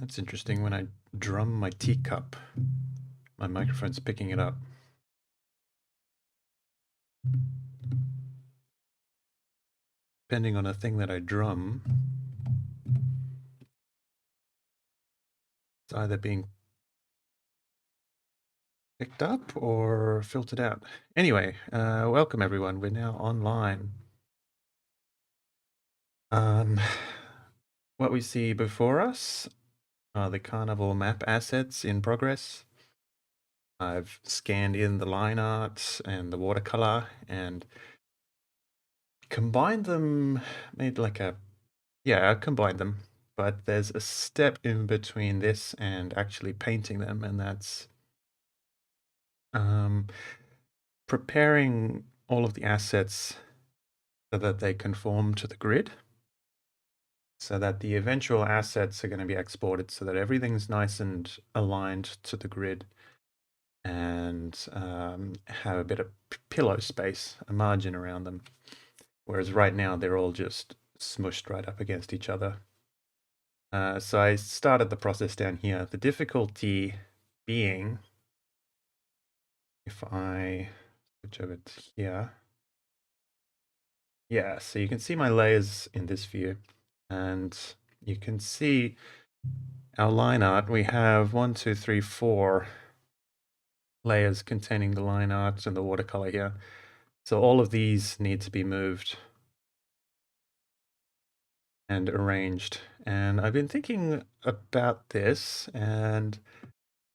That's interesting. When I drum my teacup, my microphone's picking it up. Depending on the thing that I drum, it's either being picked up or filtered out. Anyway, welcome everyone. We're now online. What we see before us are the Carnival map assets in progress. I've scanned in the line art and the watercolor and combined them, made like a, I combined them, but there's a step in between this and actually painting them, and that's preparing all of the assets so that they conform to the grid, so that the eventual assets are going to be exported so that everything's nice and aligned to the grid and have a bit of pillow space, a margin around them. Whereas right now they're all just smushed right up against each other. So I started the process down here. The difficulty being, if I switch over to here, yeah, so you can see my layers in this view, and you can see our line art. We have 1, 2, 3, 4 layers containing the line art and the watercolor here. So all of these need to be moved and arranged. And I've been thinking about this, and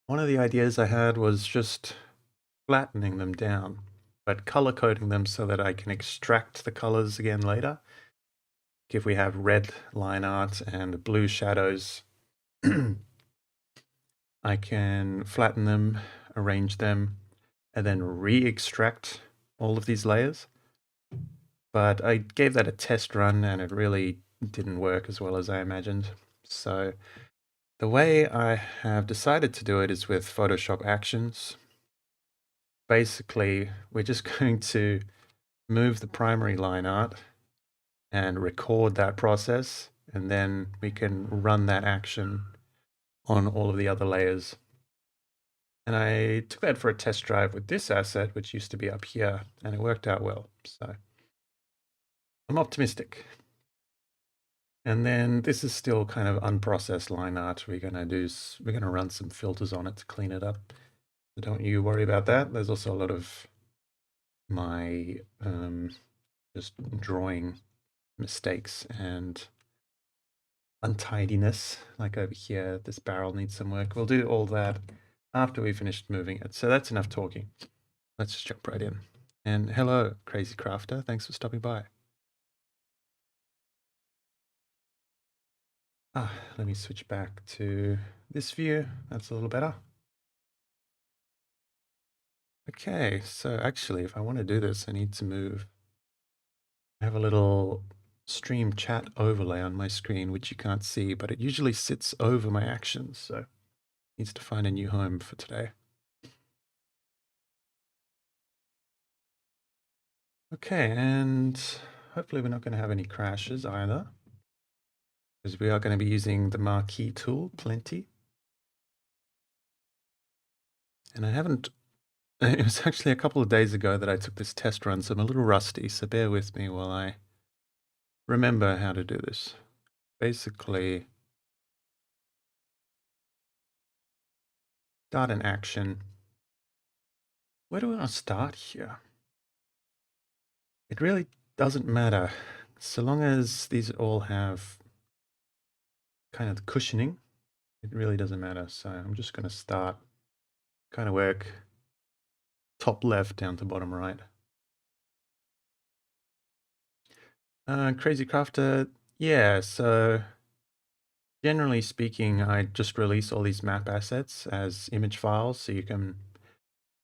one of the ideas I had was just flattening them down, but color coding them so that I can extract the colors again later. If we have red line art and blue shadows, I can flatten them, arrange them, and then re-extract all of these layers. But I gave that a test run and it really didn't work as well as I imagined. So the way I have decided to do it is with Photoshop Actions. Basically, we're just going to move the primary line art and record that process, and then we can run that action on all of the other layers. And I took that for a test drive with this asset, which used to be up here, and it worked out well. So I'm optimistic. And then this is still kind of unprocessed line art. We're going to run some filters on it to clean it up. So don't you worry about that. There's also a lot of my just drawing mistakes and untidiness. Like over here, this barrel needs some work. We'll do all that after we finished moving it. So that's enough talking. Let's just jump right in. And hello, Crazy Crafter. Thanks for stopping by. Let me switch back to this view. That's a little better. Okay, so actually, if I want to do this, I need to move. I have a little stream chat overlay on my screen, which you can't see, but it usually sits over my actions, so it needs to find a new home for today. Okay, and hopefully we're not going to have any crashes either, because we are going to be using the marquee tool plenty. And I haven't, it was actually a couple of days ago that I took this test run, so I'm a little rusty, so bear with me while I remember how to do this. Basically, start an action. Where do I want to start here? It really doesn't matter, so long as these all have kind of the cushioning, it really doesn't matter. So I'm just going to start, kind of work top left down to bottom right. Crazy Crafter, yeah, so generally speaking, I just release all these map assets as image files so you can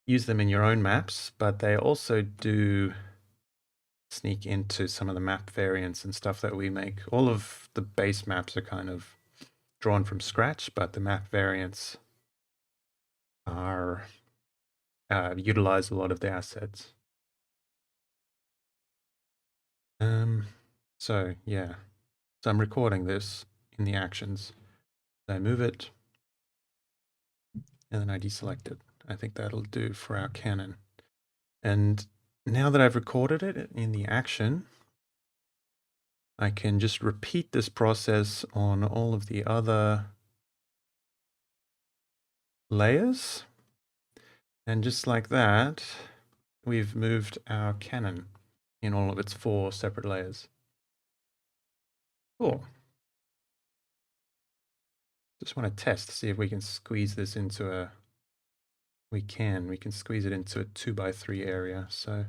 use them in your own maps, but they also do sneak into some of the map variants and stuff that we make. All of the base maps are kind of drawn from scratch, but the map variants are utilize a lot of the assets. So yeah, so I'm recording this in the actions. So I move it, and then I deselect it. I think that'll do for our cannon. And now that I've recorded it in the action, I can just repeat this process on all of the other layers. And just like that, we've moved our cannon in all of its 4 separate layers. Cool. Just want to test to see if we can squeeze this into a, we can squeeze it into a 2x3 area. So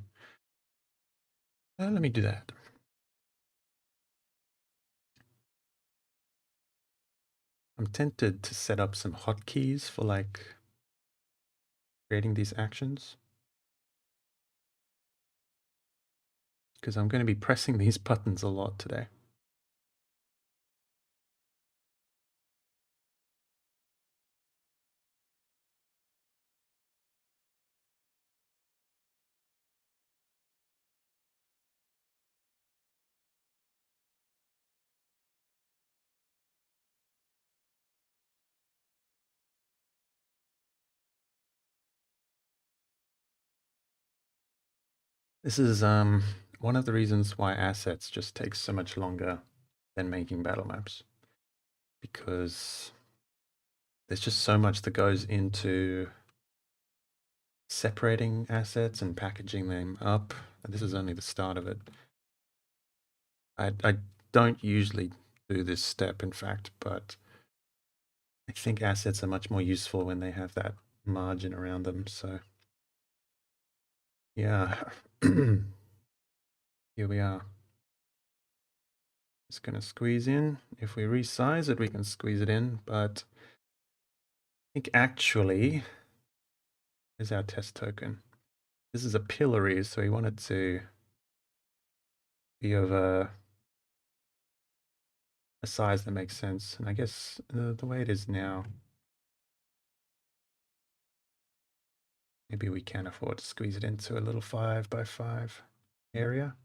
let me do that. I'm tempted to set up some hotkeys for like creating these actions, because I'm going to be pressing these buttons a lot today. This is one of the reasons why assets just take so much longer than making battle maps, because there's just so much that goes into separating assets and packaging them up. And this is only the start of it. I don't usually do this step, in fact, but I think assets are much more useful when they have that margin around them. So yeah, here we are. Just going to squeeze in. If we resize it, we can squeeze it in, but I think actually, here's our test token. This is a pillory, so we want it to be of a size that makes sense. And I guess the way it is now, maybe we can afford to squeeze it into a little 5x5 area.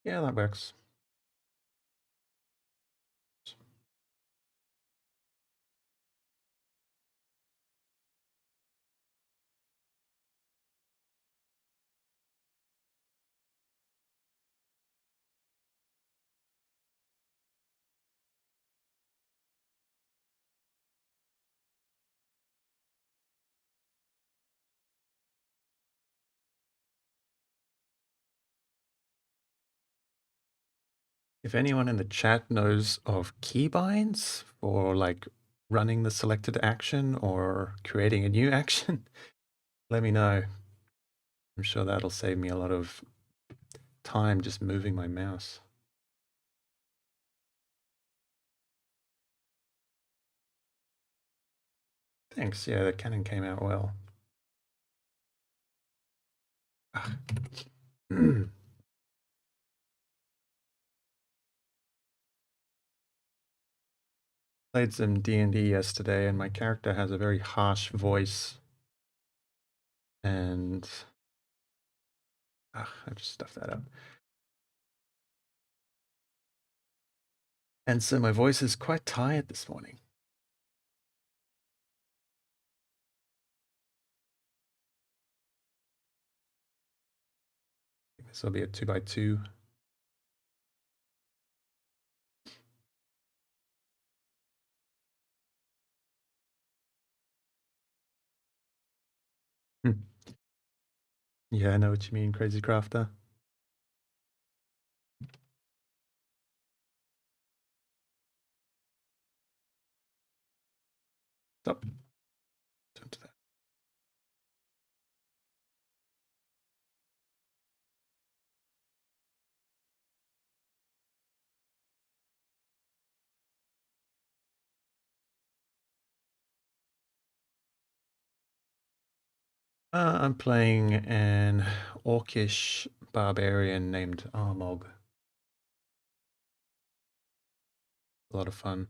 Yeah, that works. If anyone in the chat knows of keybinds for like running the selected action or creating a new action, let me know. I'm sure that'll save me a lot of time just moving my mouse. Thanks. Yeah, the cannon came out well. Played some D&D yesterday, and my character has a very harsh voice. And I just stuffed that up. And so my voice is quite tired this morning. This will be a 2x2. Yeah, I know what you mean, Crazy Crafter. Stop. Don't do that. I'm playing an orcish barbarian named Armog. A lot of fun.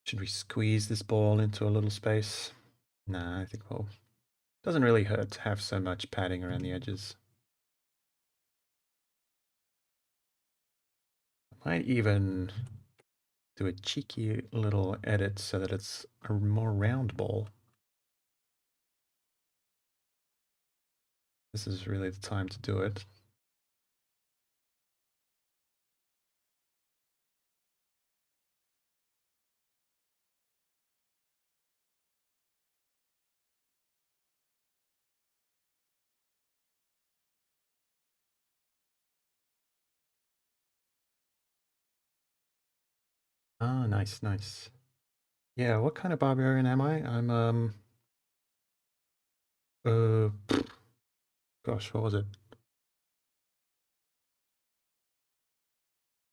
Should we squeeze this ball into a little space? Nah, I think well, doesn't really hurt to have so much padding around the edges. I might even do a cheeky little edit so that it's a more round ball. This is really the time to do it. Ah, nice, nice. Yeah, what kind of barbarian am I? I'm uh gosh, what was it?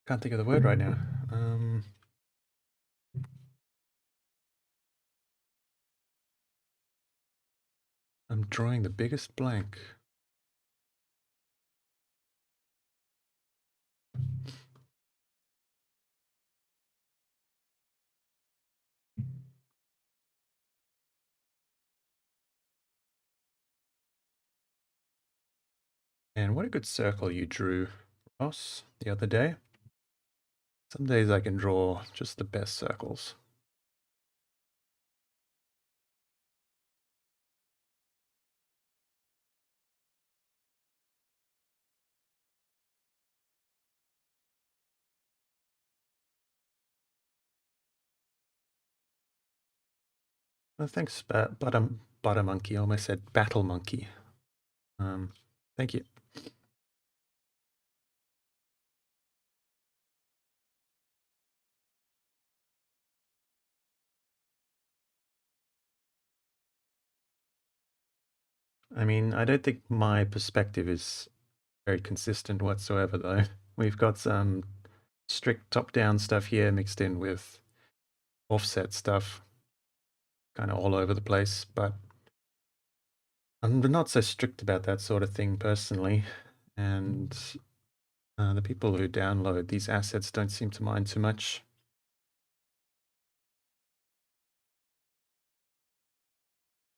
Can't think of the word right now. I'm drawing the biggest blank. And what a good circle you drew, Ross, the other day. Some days I can draw just the best circles. Oh, thanks, Butter Monkey. I almost said Battle Monkey. Thank you. I mean, I don't think my perspective is very consistent whatsoever, though. We've got some strict top-down stuff here mixed in with offset stuff, kind of all over the place, but I'm not so strict about that sort of thing personally, and the people who download these assets don't seem to mind too much.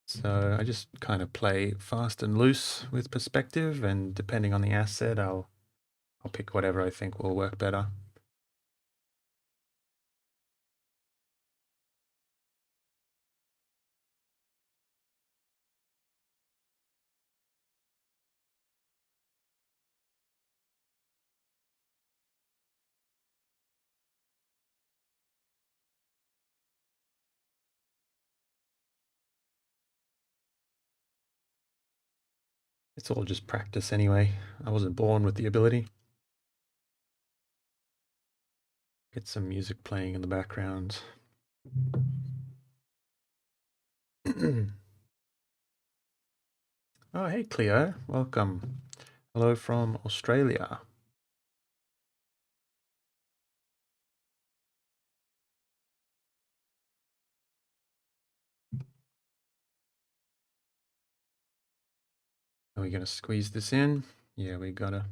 So I just kind of play fast and loose with perspective, and depending on the asset, I'll pick whatever I think will work better. It's all just practice anyway. I wasn't born with the ability. Get some music playing in the background. Oh, hey Cleo, welcome. Hello from Australia. Are we gonna squeeze this in? Yeah, we gotta.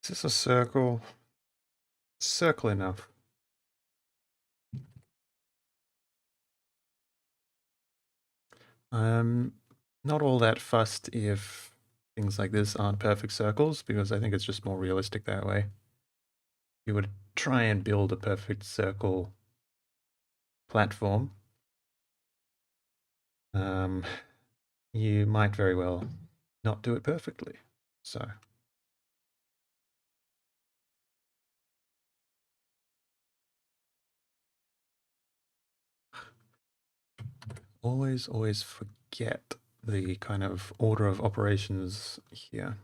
Is this a circle? Circle enough. I'm not all that fussed if things like this aren't perfect circles, because I think it's just more realistic that way. You would try and build a perfect circle platform. You might very well not do it perfectly. So always forget the kind of order of operations here.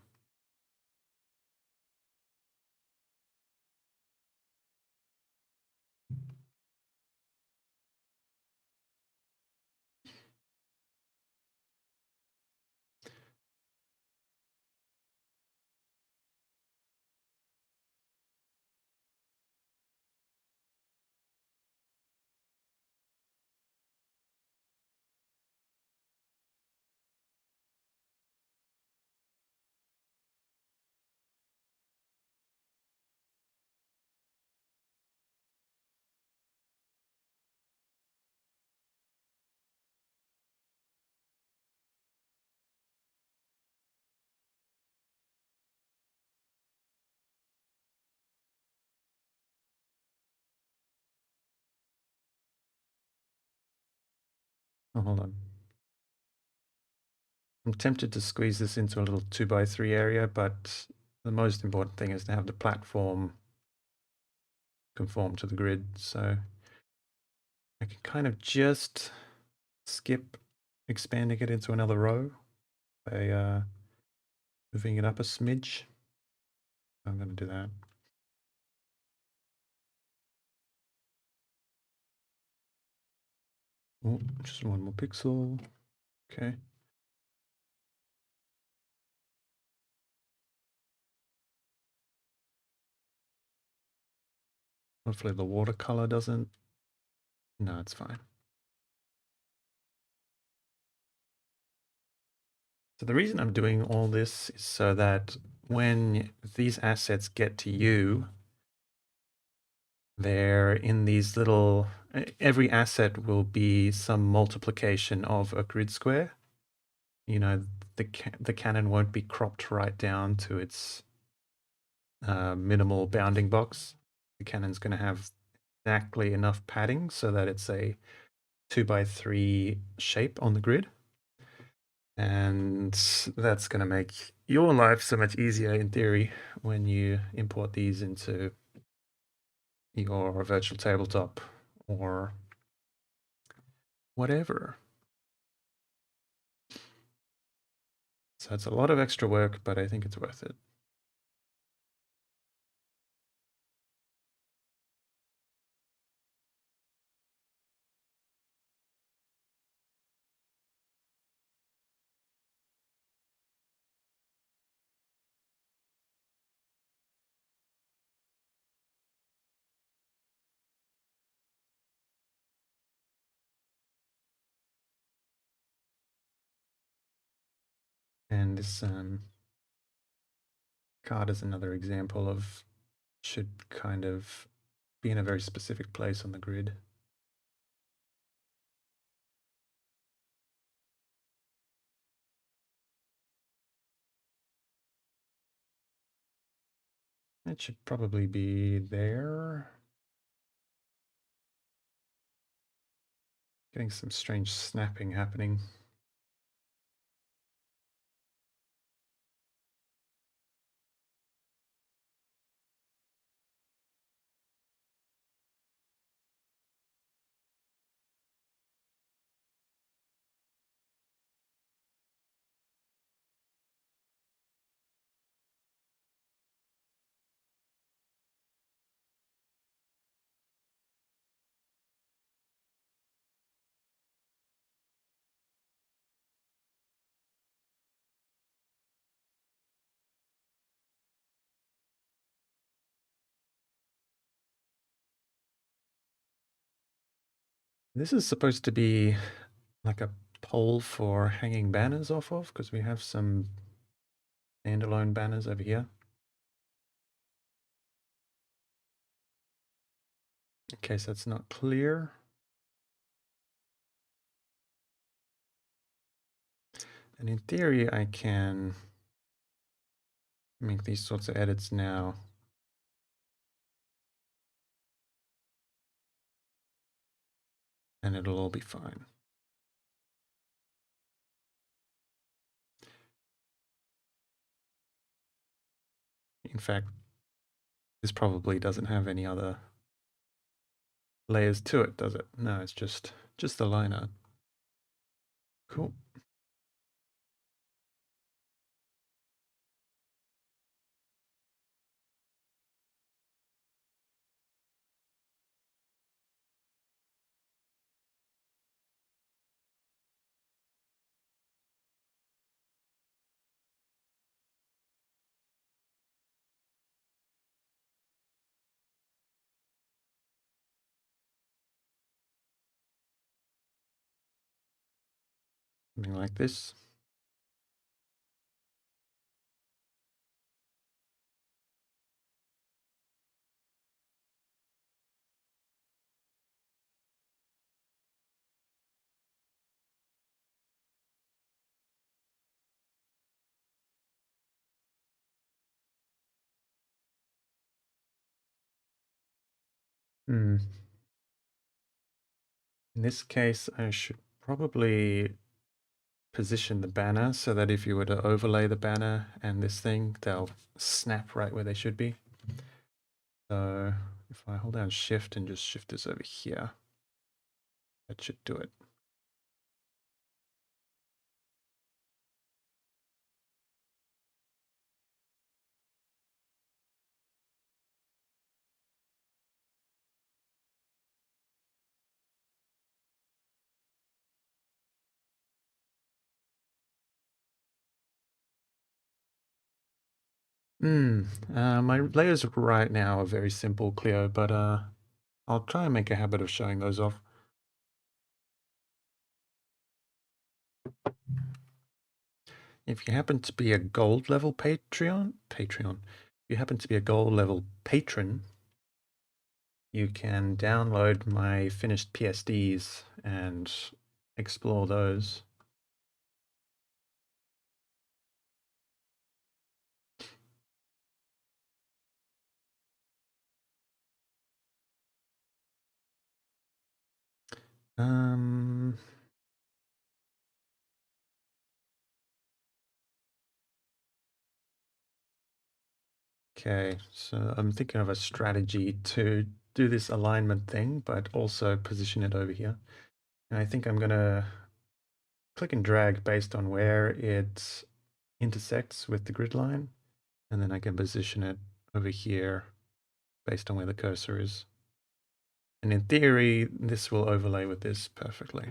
Oh, hold on. I'm tempted to squeeze this into a little 2x3 area, but the most important thing is to have the platform conform to the grid. So I can kind of just skip expanding it into another row by moving it up a smidge. I'm going to do that. Oh, just one more pixel. Okay. Hopefully the watercolor doesn't. No, it's fine. So the reason I'm doing all this is so that when these assets get to you, they're in these little, every asset will be some multiplication of a grid square. You know, the cannon won't be cropped right down to its minimal bounding box. The cannon's going to have exactly enough padding so that it's a 2x3 shape on the grid. And that's going to make your life so much easier in theory when you import these into your virtual tabletop or whatever. So it's a lot of extra work, but I think it's worth it. And this card is another example of should kind of be in a very specific place on the grid. It should probably be there. Getting some strange snapping happening. This is supposed to be like a pole for hanging banners off of, because we have some standalone banners over here. In case that's not clear. And in theory, I can make these sorts of edits now. And it'll all be fine. In fact, this probably doesn't have any other layers to it, does it? No, it's just the line art. Cool. Something like this. In this case, I should probably position the banner so that if you were to overlay the banner and this thing, they'll snap right where they should be. So if I hold down shift and just shift this over here, that should do it. My layers right now are very simple, Cleo, but I'll try and make a habit of showing those off. If you happen to be a gold level if you happen to be a gold level patron, you can download my finished PSDs and explore those. Okay, so I'm thinking of a strategy to do this alignment thing, but also position it over here. And I think I'm gonna click and drag based on where it intersects with the grid line, and then I can position it over here based on where the cursor is. And in theory, this will overlay with this perfectly.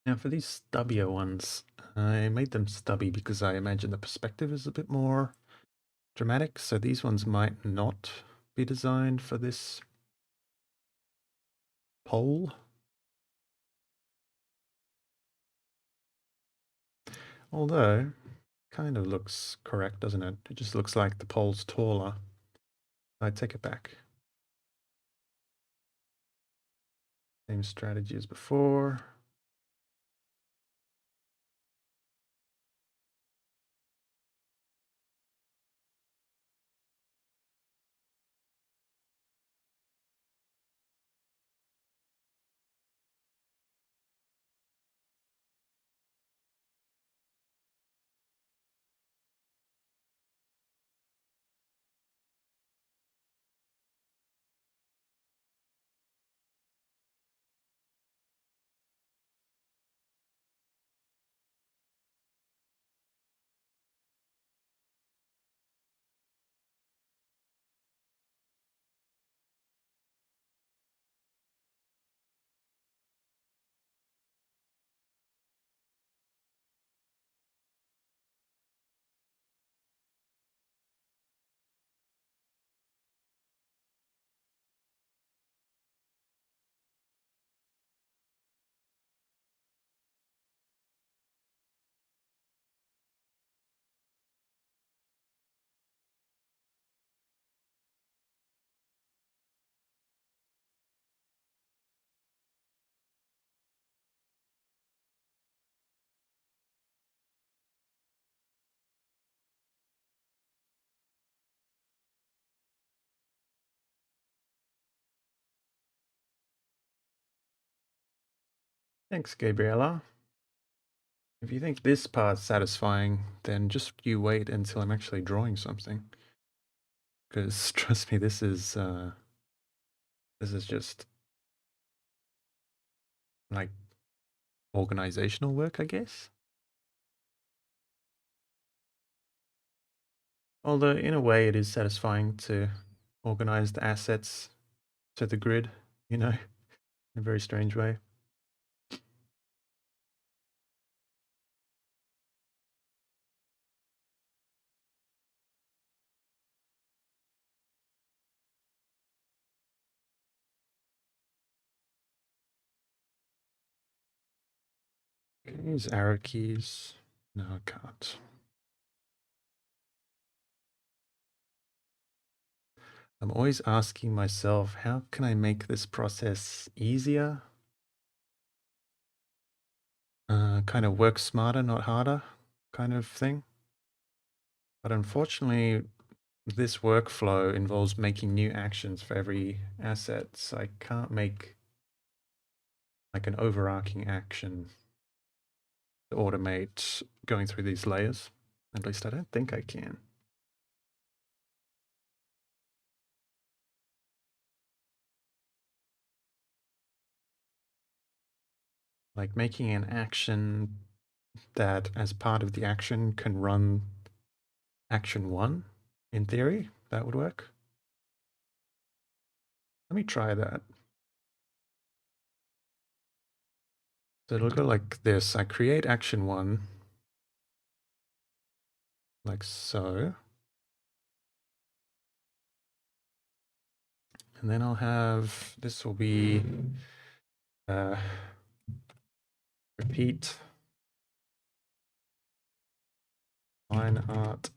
Now for these stubbier ones, I made them stubby because I imagine the perspective is a bit more dramatic, so these ones might not be designed for this pole. Although, kind of looks correct, doesn't it? It just looks like the pole's taller. I take it back. Same strategy as before. Thanks, Gabriella. If you think this part's satisfying, then just you wait until I'm actually drawing something. Because trust me, this is just like organizational work, I guess. Although in a way it is satisfying to organize the assets to the grid, in a very strange way. Can I use arrow keys? No, I can't. I'm always asking myself, how can I make this process easier? Kind of work smarter, not harder kind of thing. But unfortunately, this workflow involves making new actions for every asset, so I can't make like an overarching action to automate going through these layers. At least I don't think I can. Like making an action that as part of the action can run action one, in theory, that would work. Let me try that. So it'll go like this. I create action one, like so. And then I'll have, this will be repeat line art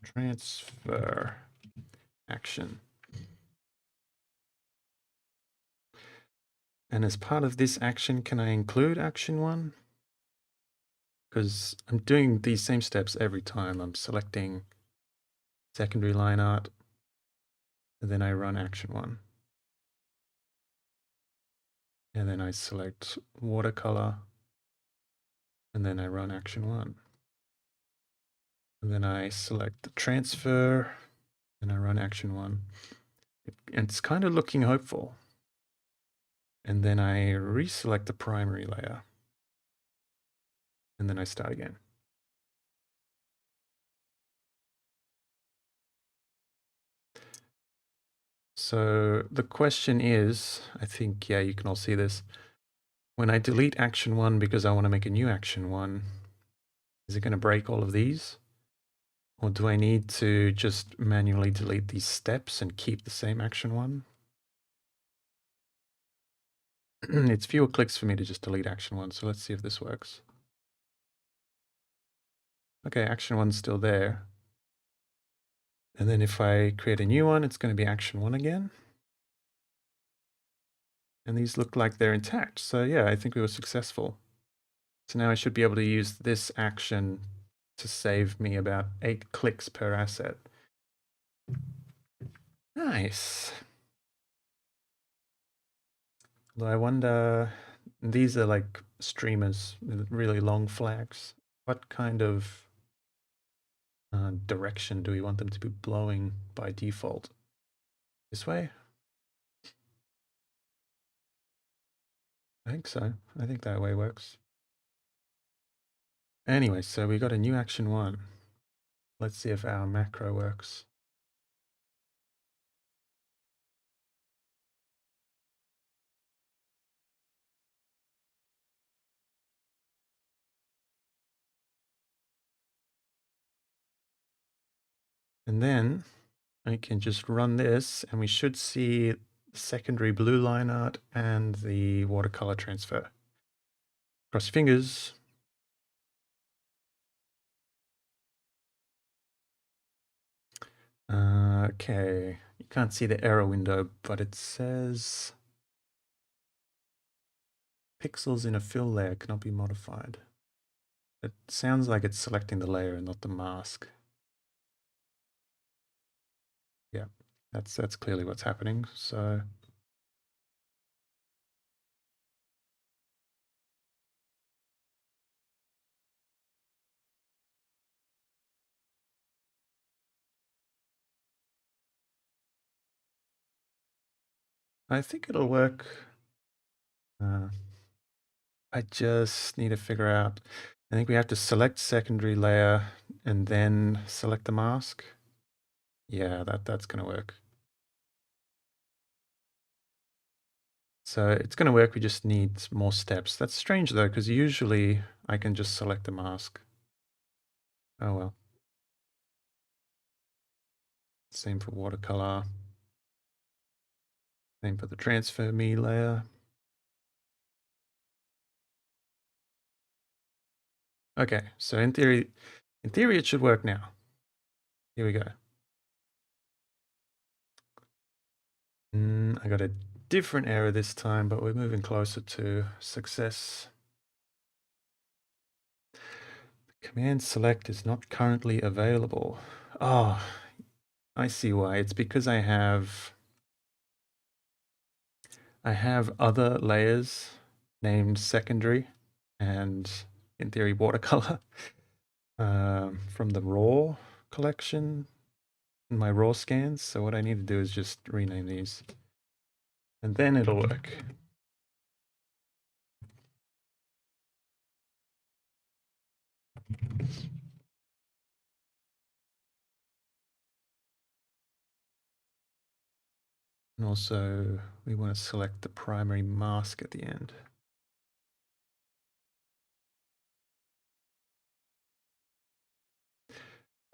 transfer action. And as part of this action, can I include action one? Because I'm doing these same steps every time. I'm selecting secondary line art, and then I run action one. And then I select watercolor, and then I run action one. And then I select the transfer, and I run action one. It's kind of looking hopeful. And then I reselect the primary layer. And then I start again. So the question is, I think, yeah, you can all see this. When I delete action one because I want to make a new action one, is it going to break all of these? Or do I need to just manually delete these steps and keep the same action one? It's fewer clicks for me to just delete action one, so let's see if this works. Okay, action one's still there. And then if I create a new one, it's going to be action one again. And these look like they're intact. So yeah, I think we were successful. So now I should be able to use this action to save me about 8 clicks per asset. Nice. Although I wonder, these are like streamers with really long flags. What kind of direction do we want them to be blowing by default? This way? I think so. I think that way works. Anyway, so we got a new action one. Let's see if our macro works. And then I can just run this and we should see secondary blue line art and the watercolor transfer. Cross your fingers. Okay, you can't see the error window, but it says pixels in a fill layer cannot be modified. It sounds like it's selecting the layer and not the mask. Yeah, that's clearly what's happening. So I think it'll work. I just need to figure out, I think we have to select secondary layer and then select the mask. Yeah, that's going to work. So it's going to work, we just need more steps. That's strange though, because usually I can just select the mask. Oh well. Same for watercolor. Same for the transfer me layer. Okay, so in theory it should work now. Here we go. I got a different error this time, but we're moving closer to success. Command select is not currently available. Oh, I see why. It's because I have other layers named secondary and in theory watercolor from the raw collection in my raw scans. So what I need to do is just rename these and then it'll work. And also we want to select the primary mask at the end.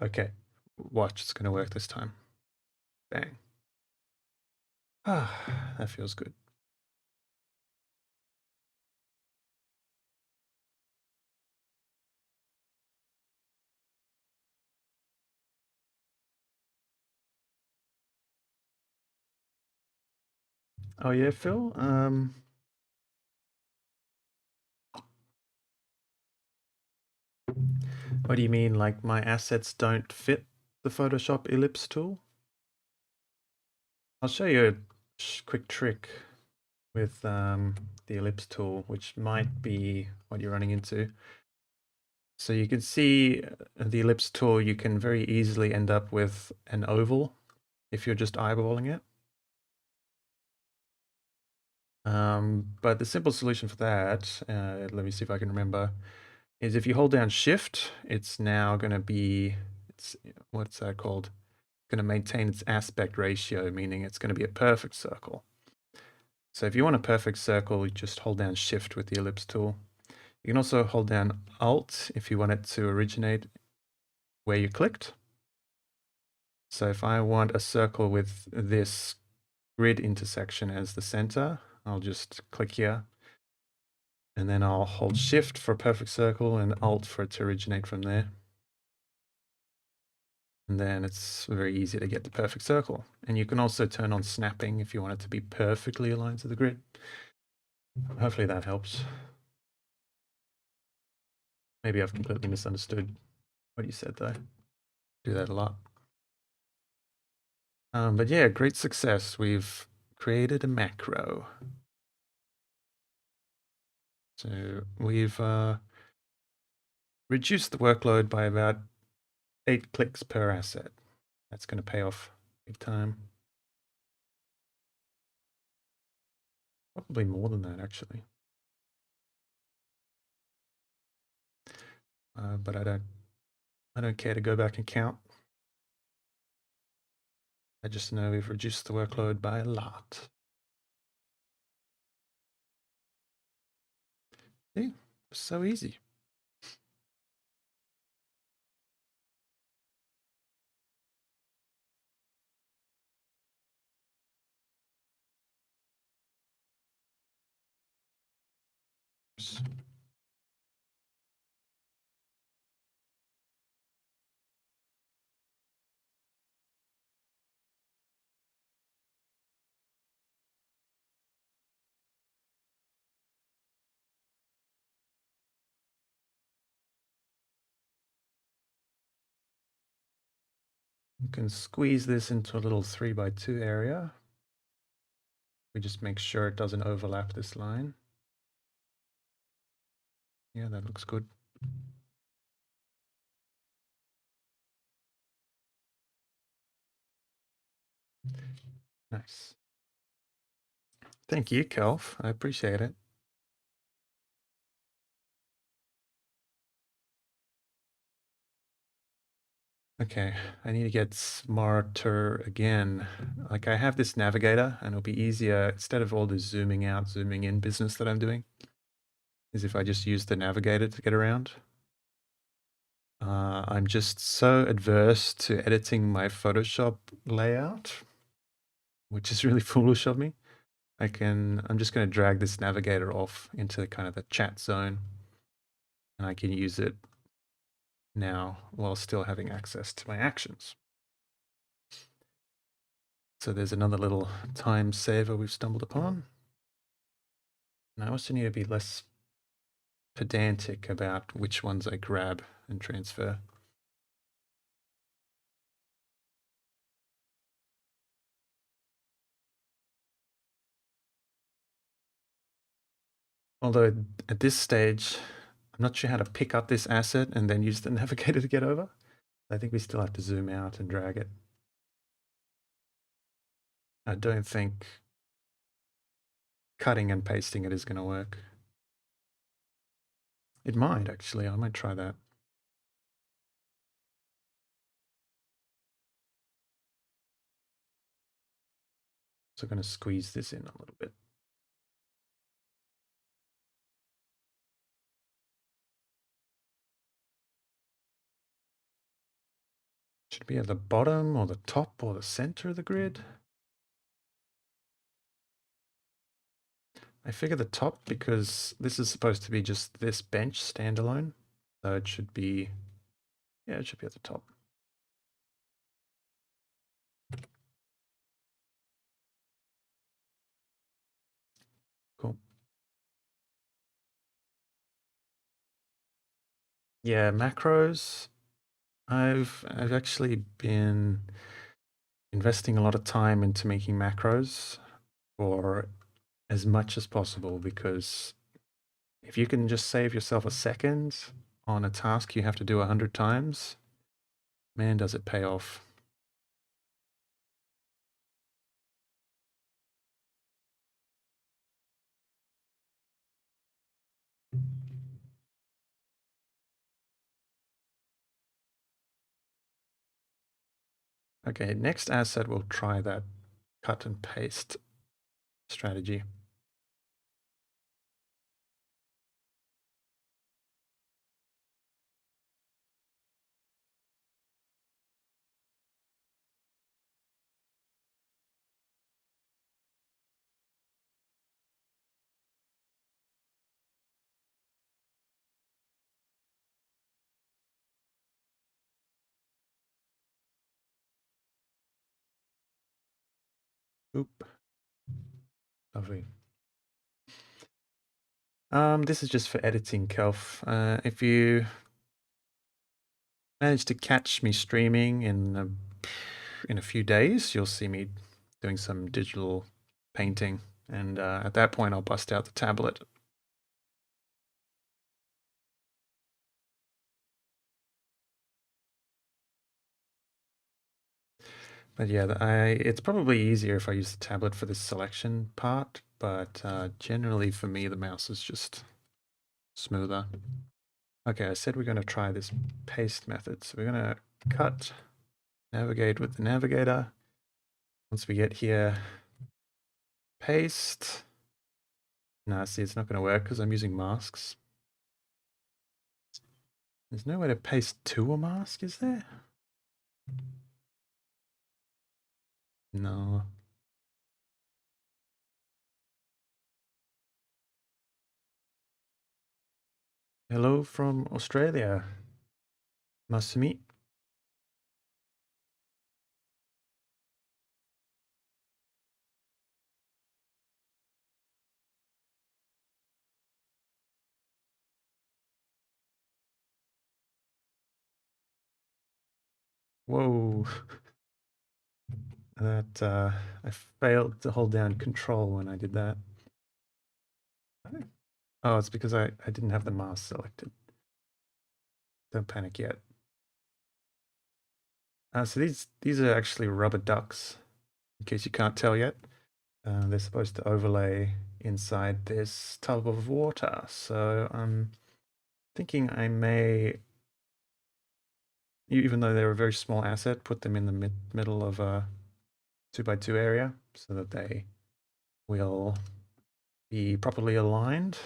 Okay, watch, it's going to work this time. Bang. Ah, that feels good. Oh yeah, Phil? What do you mean, like my assets don't fit the Photoshop ellipse tool? I'll show you a quick trick with the ellipse tool, which might be what you're running into. So you can see the ellipse tool, you can very easily end up with an oval if you're just eyeballing it. But the simple solution for that, let me see if I can remember, is if you hold down Shift, it's now going to be, what's that called? Going to maintain its aspect ratio, meaning it's going to be a perfect circle. So if you want a perfect circle, you just hold down Shift with the ellipse tool. You can also hold down Alt if you want it to originate where you clicked. So if I want a circle with this grid intersection as the center, I'll just click here. And then I'll hold Shift for a perfect circle and Alt for it to originate from there. And then it's very easy to get the perfect circle. And you can also turn on snapping if you want it to be perfectly aligned to the grid. Hopefully that helps. Maybe I've completely misunderstood what you said though. Do that a lot. But yeah, great success. We've created a macro. So we've reduced the workload by about 8 clicks per asset. That's going to pay off big time. Probably more than that actually. But I don't care to go back and count. I just know we've reduced the workload by a lot. See, so easy. You can squeeze this into a little 3x2 area. We just make sure it doesn't overlap this line. Yeah, that looks good. Nice. Thank you, Kelf. I appreciate it. Okay, I need to get smarter again. Like I have this navigator and it'll be easier instead of all the zooming out, zooming in business that I'm doing, is if I just use the navigator to get around. I'm just so adverse to editing my Photoshop layout, which is really foolish of me. I'm just going to drag this navigator off into kind of the chat zone and I can use it now while still having access to my actions. So there's another little time saver we've stumbled upon. And I also need to be less pedantic about which ones I grab and transfer. Although at this stage, I'm not sure how to pick up this asset and then use the navigator to get over. I think we still have to zoom out and drag it. I don't think cutting and pasting it is going to work. It might actually, I might try that. So I'm going to squeeze this in a little bit. Should be at the bottom or the top or the center of the grid. I figure the top because this is supposed to be just this bench standalone. So it should be, yeah, it should be at the top. Cool. Yeah, macros. I've actually been investing a lot of time into making macros for as much as possible because if you can just save yourself a second on a task you have to do 100 times, man, does it pay off. Okay, next asset, we'll try that cut and paste strategy. Oop. Lovely. This is just for editing, Kelf. If you manage to catch me streaming in a few days, you'll see me doing some digital painting. And at that point, I'll bust out the tablet. But yeah, it's probably easier if I use the tablet for this selection part, but generally for me, the mouse is just smoother. Okay, I said we're going to try this paste method. So we're going to cut, navigate with the navigator. Once we get here, paste. Nah, see, it's not going to work because I'm using masks. There's no way to paste to a mask, is there? No. Hello from Australia. Nice to meet. Whoa. That I failed to hold down control when I did that. Oh, it's because I didn't have the mask selected. Don't panic yet. So these are actually rubber ducks, in case you can't tell yet. They're supposed to overlay inside this tub of water. So I'm thinking I may even though they're a very small asset, put them in the middle of a 2x2 area so that they will be properly aligned.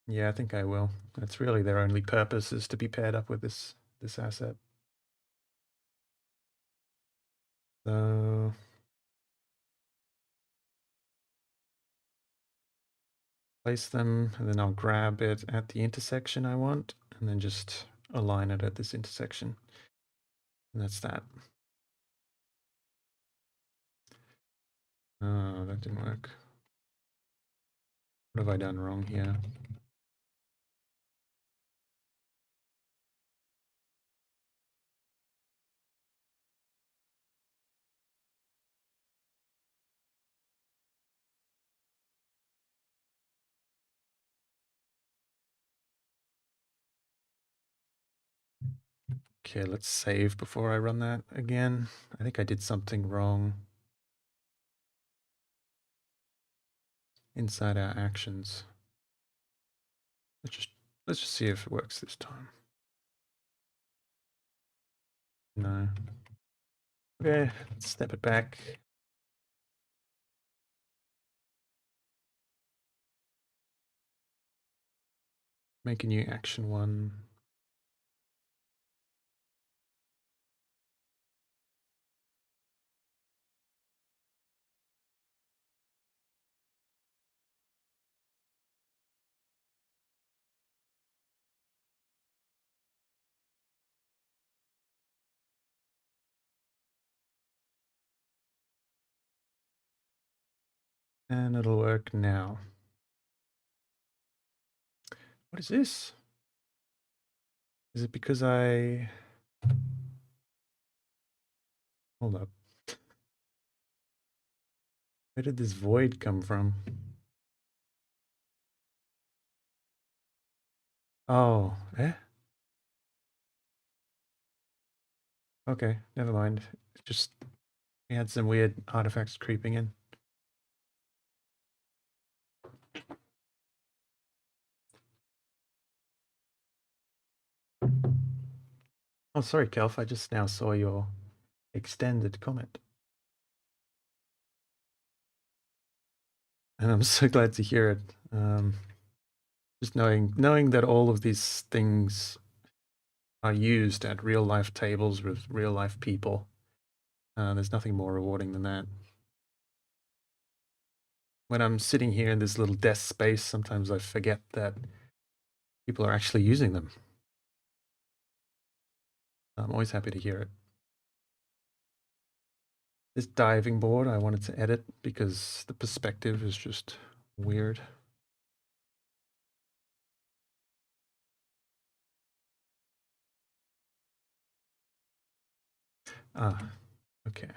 Yeah, I think I will. That's really their only purpose, is to be paired up with this asset. So place them, and then I'll grab it at the intersection I want, and then just align it at this intersection. And that's that. Oh, that didn't work. What have I done wrong here? Okay, let's save before I run that again. I think I did something wrong inside our actions. Let's just see if it works this time. No. Okay, let's step it back. Make a new action one. And it'll work now. What is this? Is it because I... Hold up. Where did this void come from? Oh, eh? Okay, never mind. It's just, we had some weird artifacts creeping in. Oh, sorry, Kelf. I just now saw your extended comment. And I'm so glad to hear it. Just knowing that all of these things are used at real life tables with real life people. There's nothing more rewarding than that. When I'm sitting here in this little desk space, sometimes I forget that people are actually using them. I'm always happy to hear it. This diving board I wanted to edit because the perspective is just weird. Ah, okay.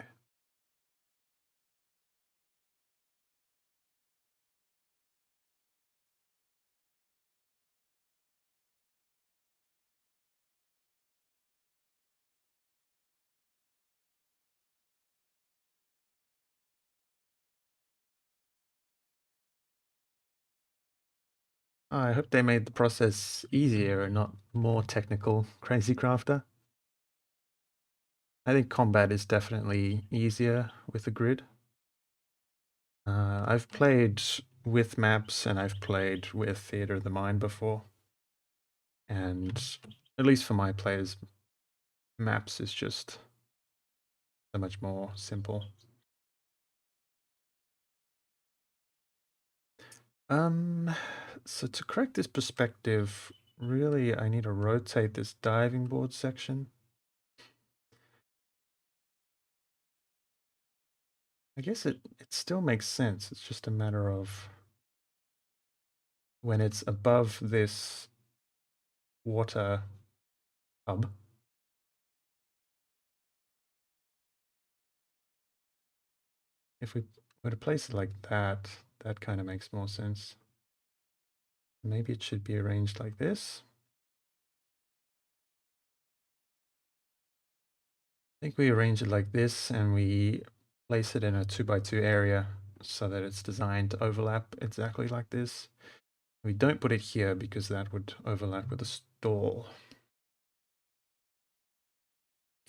I hope they made the process easier and not more technical, Crazy Crafter. I think combat is definitely easier with the grid. I've played with maps and I've played with Theater of the Mind before. And at least for my players, maps is just so much more simple. So to correct this perspective, really I need to rotate this diving board section. I guess it still makes sense. It's just a matter of when it's above this water hub. If we were to place it like that, that kind of makes more sense. Maybe it should be arranged like this. I think we arrange it like this and we place it in a 2x2 area so that it's designed to overlap exactly like this. We don't put it here because that would overlap with the stall.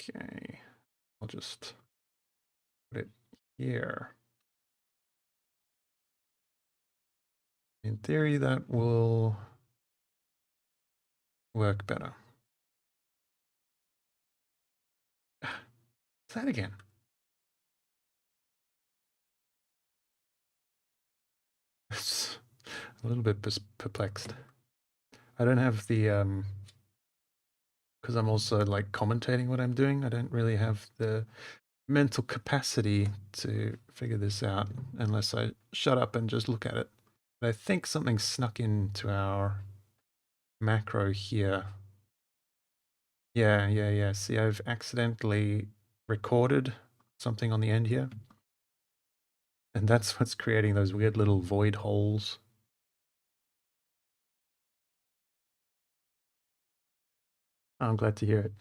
Okay, I'll just put it here. In theory, that will work better. What's that again? It's a little bit perplexed. I don't have the because I'm also like commentating what I'm doing. I don't really have the mental capacity to figure this out unless I shut up and just look at it. But I think something snuck into our macro here. Yeah. See, I've accidentally recorded something on the end here. And that's what's creating those weird little void holes. I'm glad to hear it.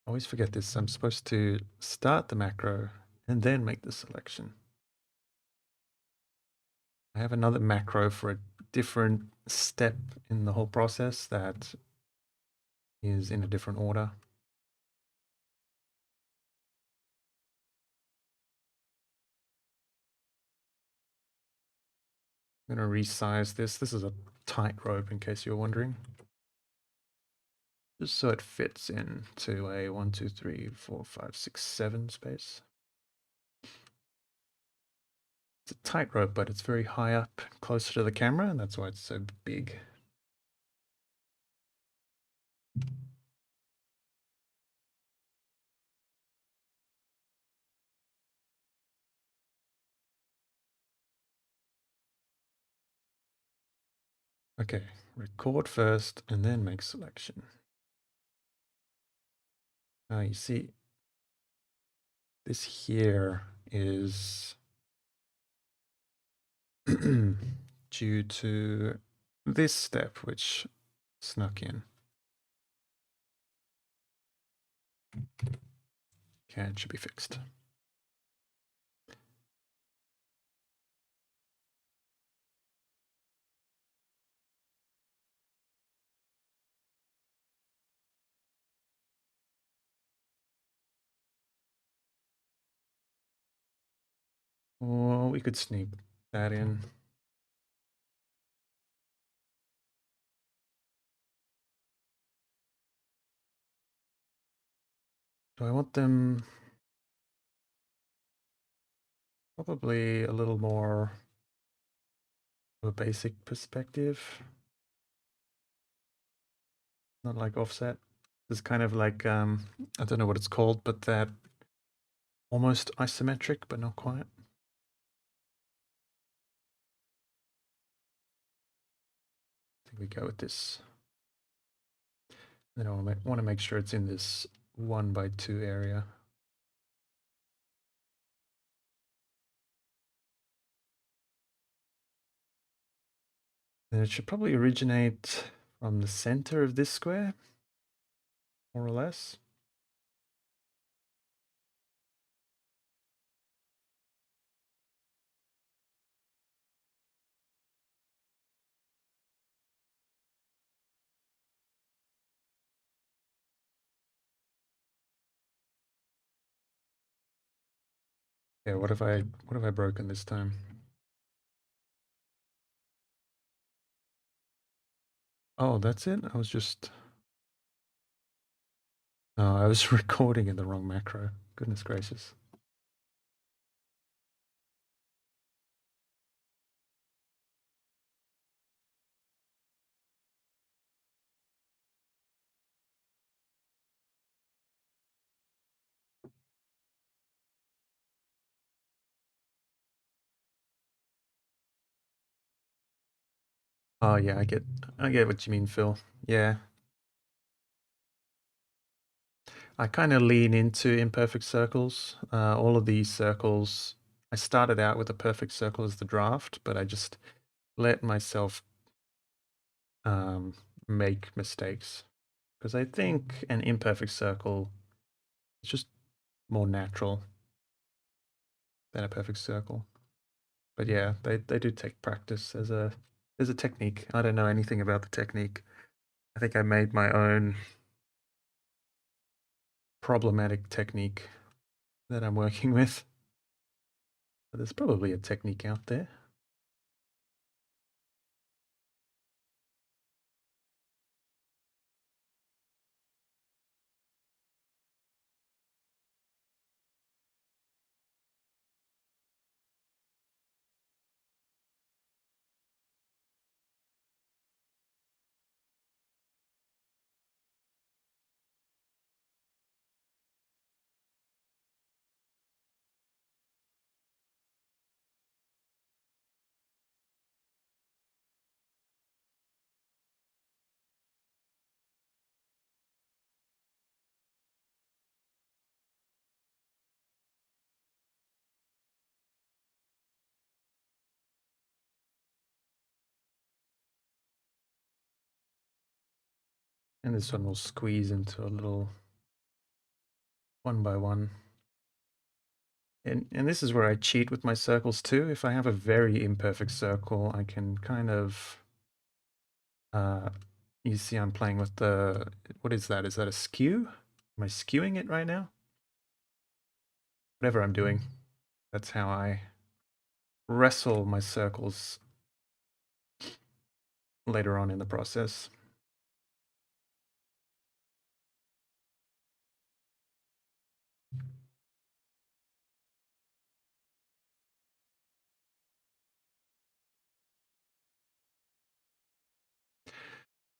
I always forget this. I'm supposed to start the macro and then make the selection. I have another macro for a different step in the whole process that is in a different order. I'm going to resize this. This is a tightrope in case you're wondering. Just so it fits into a 1, 2, 3, 4, 5, 6, 7 space. It's a tightrope, but it's very high up, closer to the camera, and that's why it's so big. Okay, record first and then make selection. Now you see, this here is due to this step, which snuck in. Okay, it should be fixed. Or we could sneak that in. Do I want them probably a little more of a basic perspective? Not like offset. It's kind of like, I don't know what it's called, but that almost isometric, but not quite. I think we go with this. Then I want to make sure it's in this 1x2 area. Then it should probably originate from the center of this square, more or less. Yeah, what have I broken this time? Oh, that's it? I was just... Oh, I was recording in the wrong macro. Goodness gracious. Oh yeah, I get what you mean, Phil. Yeah. I kind of lean into imperfect circles. All of these circles I started out with a perfect circle as the draft, but I just let myself make mistakes because I think an imperfect circle is just more natural than a perfect circle. But yeah, they do take practice as a technique. I don't know anything about the technique. I think I made my own problematic technique that I'm working with. But there's probably a technique out there. And this one will squeeze into a little one by one. And this is where I cheat with my circles too. If I have a very imperfect circle, I can kind of, you see I'm playing with the, what is that? Is that a skew? Am I skewing it right now? Whatever I'm doing, that's how I wrestle my circles later on in the process.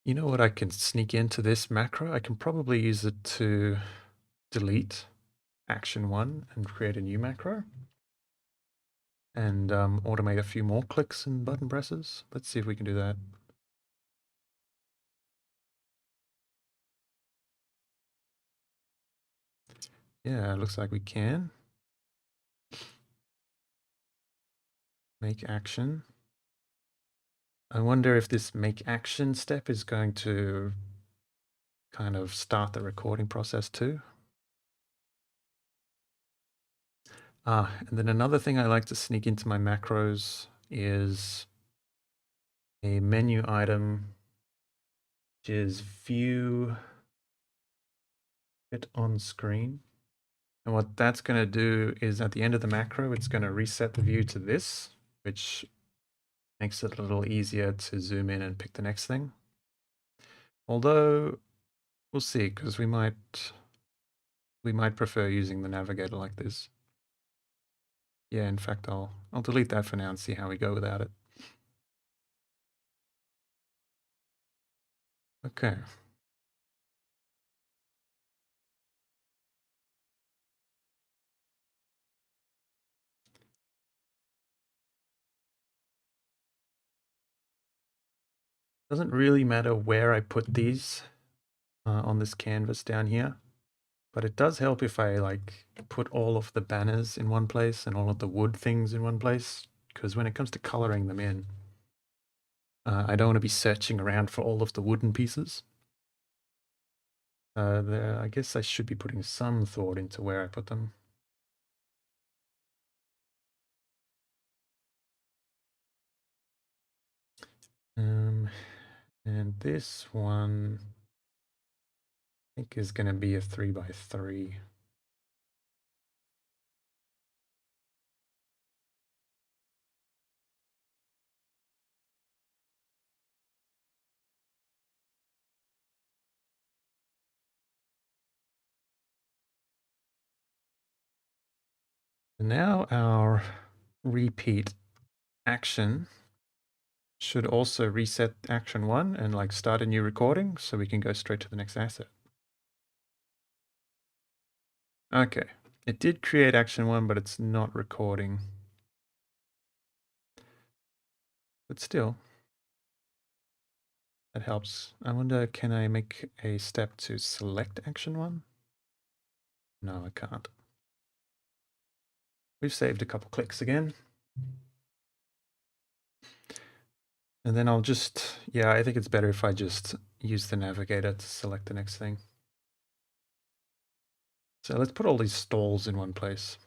You know what, I can sneak into this macro? I can probably use it to delete action 1 and create a new macro. And automate a few more clicks and button presses. Let's see if we can do that. Yeah, it looks like we can. Make action. I wonder if this make action step is going to kind of start the recording process too. And then another thing I like to sneak into my macros is a menu item, which is view it on screen. And what that's going to do is at the end of the macro, it's going to reset the view to this, which makes it a little easier to zoom in and pick the next thing. Although we'll see, because we might prefer using the navigator like this. Yeah, in fact, I'll delete that for now and see how we go without it. Okay. Doesn't really matter where I put these on this canvas down here, but it does help if I like put all of the banners in one place and all of the wood things in one place, because when it comes to coloring them in, I don't want to be searching around for all of the wooden pieces. I guess I should be putting some thought into where I put them. And this one, I think, is going to be a 3x3. Now our repeat action should also reset action 1 and like start a new recording so we can go straight to the next asset. Okay, it did create action 1, but it's not recording. But still, that helps. I wonder, can I make a step to select action 1? No, I can't. We've saved a couple clicks again. And then I'll just, yeah, I think it's better if I just use the navigator to select the next thing. So let's put all these stalls in one place.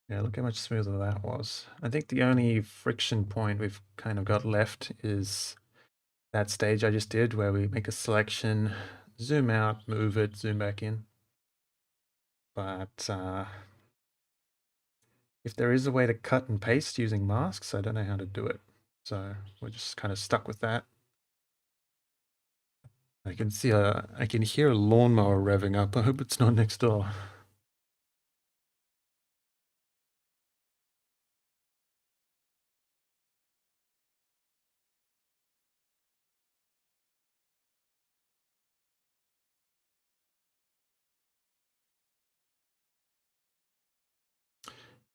Yeah, look how much smoother that was. I think the only friction point we've kind of got left is that stage I just did where we make a selection, zoom out, move it, zoom back in. But if there is a way to cut and paste using masks, I don't know how to do it. So we're just kind of stuck with that. I can see I can hear a lawnmower revving up. I hope it's not next door.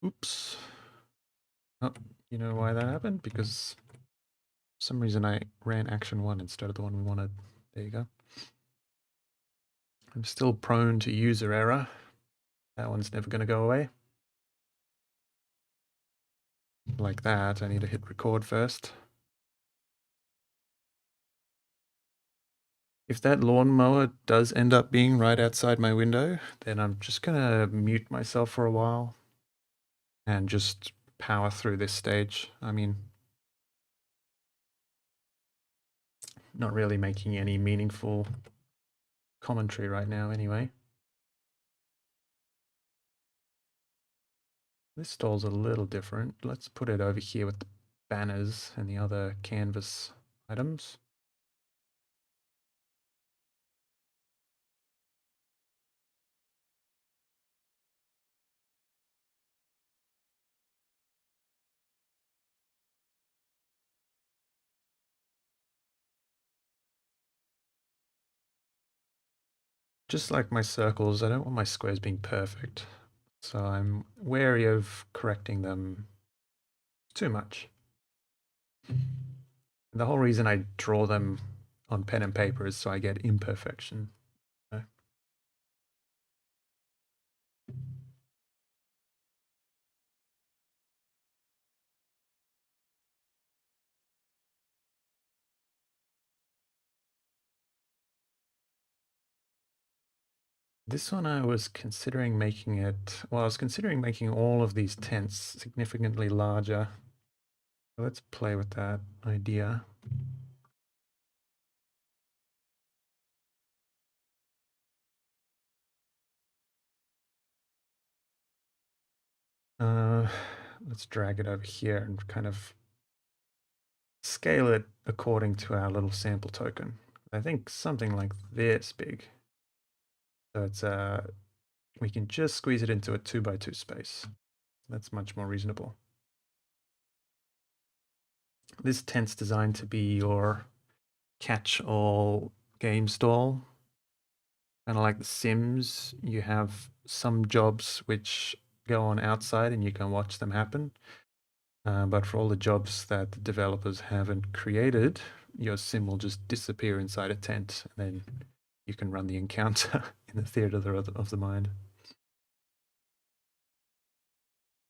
Oops. Oh, you know why that happened? Because for some reason I ran action 1 instead of the one we wanted. There you go. I'm still prone to user error. That one's never going to go away. Like that, I need to hit record first. If that lawnmower does end up being right outside my window, then I'm just going to mute myself for a while and just power through this stage. I mean, not really making any meaningful commentary right now anyway. This stall's a little different. Let's put it over here with the banners and the other canvas items. Just like my circles, I don't want my squares being perfect. So I'm wary of correcting them too much. The whole reason I draw them on pen and paper is so I get imperfection. This one I was considering making it, well, I was considering making all of these tents significantly larger. Let's play with that idea. Let's drag it over here and kind of scale it according to our little sample token. I think something like this big. So it's we can just squeeze it into a 2x2 space. That's much more reasonable. This tent's designed to be your catch-all game stall. Kind of like The Sims, you have some jobs which go on outside and you can watch them happen. But for all the jobs that the developers haven't created, your sim will just disappear inside a tent, and then you can run the encounter in the theater of the mind.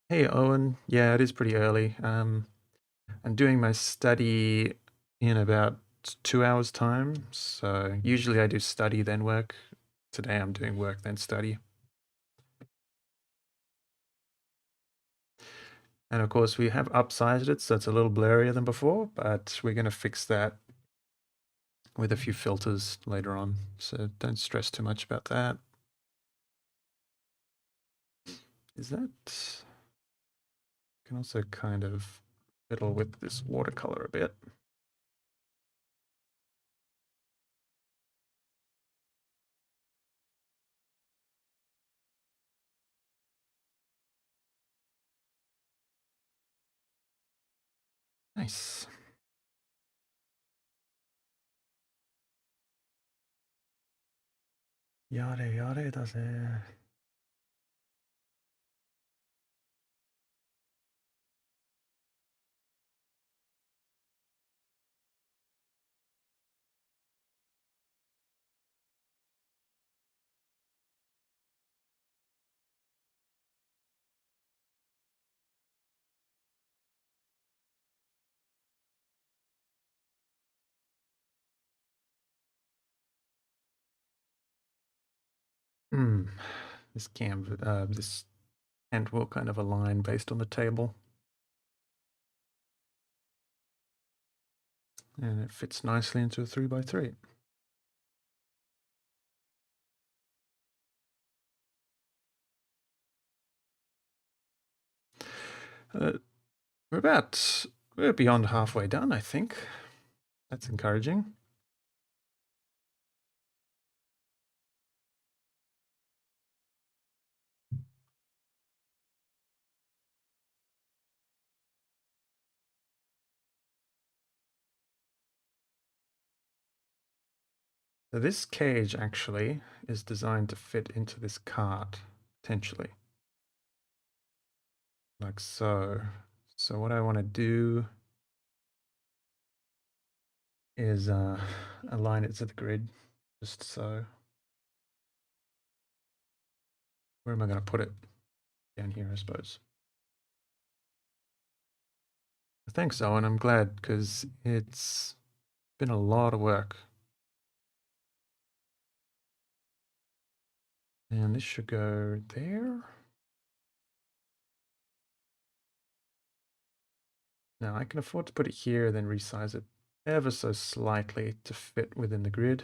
Hey, Owen. Yeah, it is pretty early. I'm doing my study in about 2 hours' time. So usually I do study, then work. Today I'm doing work, then study. And of course, we have upsized it, so it's a little blurrier than before, but we're going to fix that with a few filters later on. So don't stress too much about that. Is that... can also kind of fiddle with this watercolor a bit. Nice. Yare yare da ze. Hmm. This tent will kind of align based on the table. And it fits nicely into a 3x3. Uh, we're beyond halfway done, I think. That's encouraging. So this cage actually is designed to fit into this cart, potentially. Like so. So what I want to do is align it to the grid, just so. Where am I going to put it? Down here, I suppose. Thanks, Owen. I'm glad because it's been a lot of work. And this should go there. Now I can afford to put it here, then resize it ever so slightly to fit within the grid.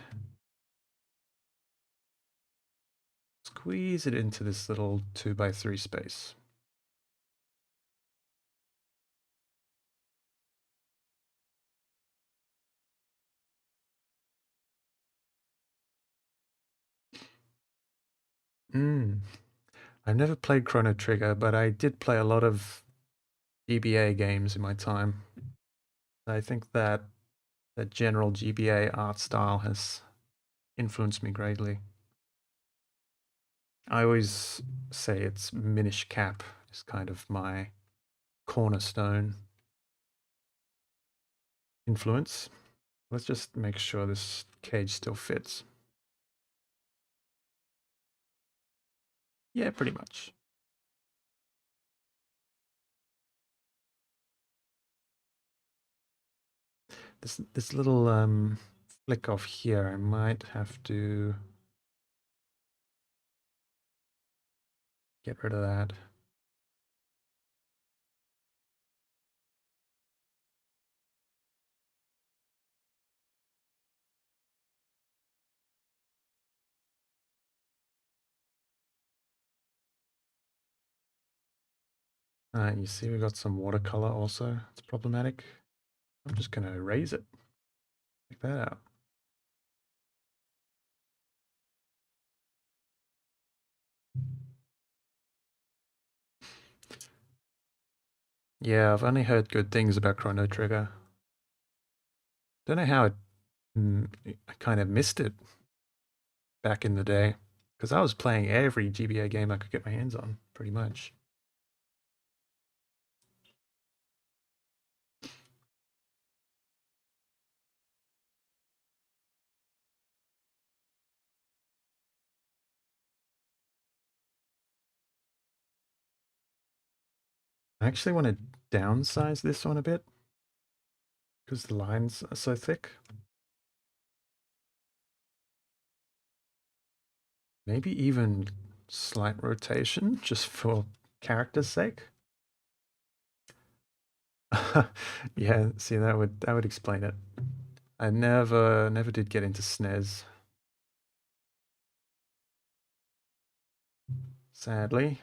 Squeeze it into this little 2x3 space. I've never played Chrono Trigger, but I did play a lot of GBA games in my time. I think that the general GBA art style has influenced me greatly. I always say it's Minish Cap is kind of my cornerstone influence. Let's just make sure this cage still fits. Yeah, pretty much. This little flick off here, I might have to get rid of that. You see we got some watercolor also. It's problematic. I'm just going to erase it. Check that out. Yeah, I've only heard good things about Chrono Trigger. Don't know how I kind of missed it back in the day because I was playing every GBA game I could get my hands on, pretty much. I actually want to downsize this one a bit because the lines are so thick. Maybe even slight rotation just for character's sake. Yeah, see that would explain it. I never did get into SNES. Sadly.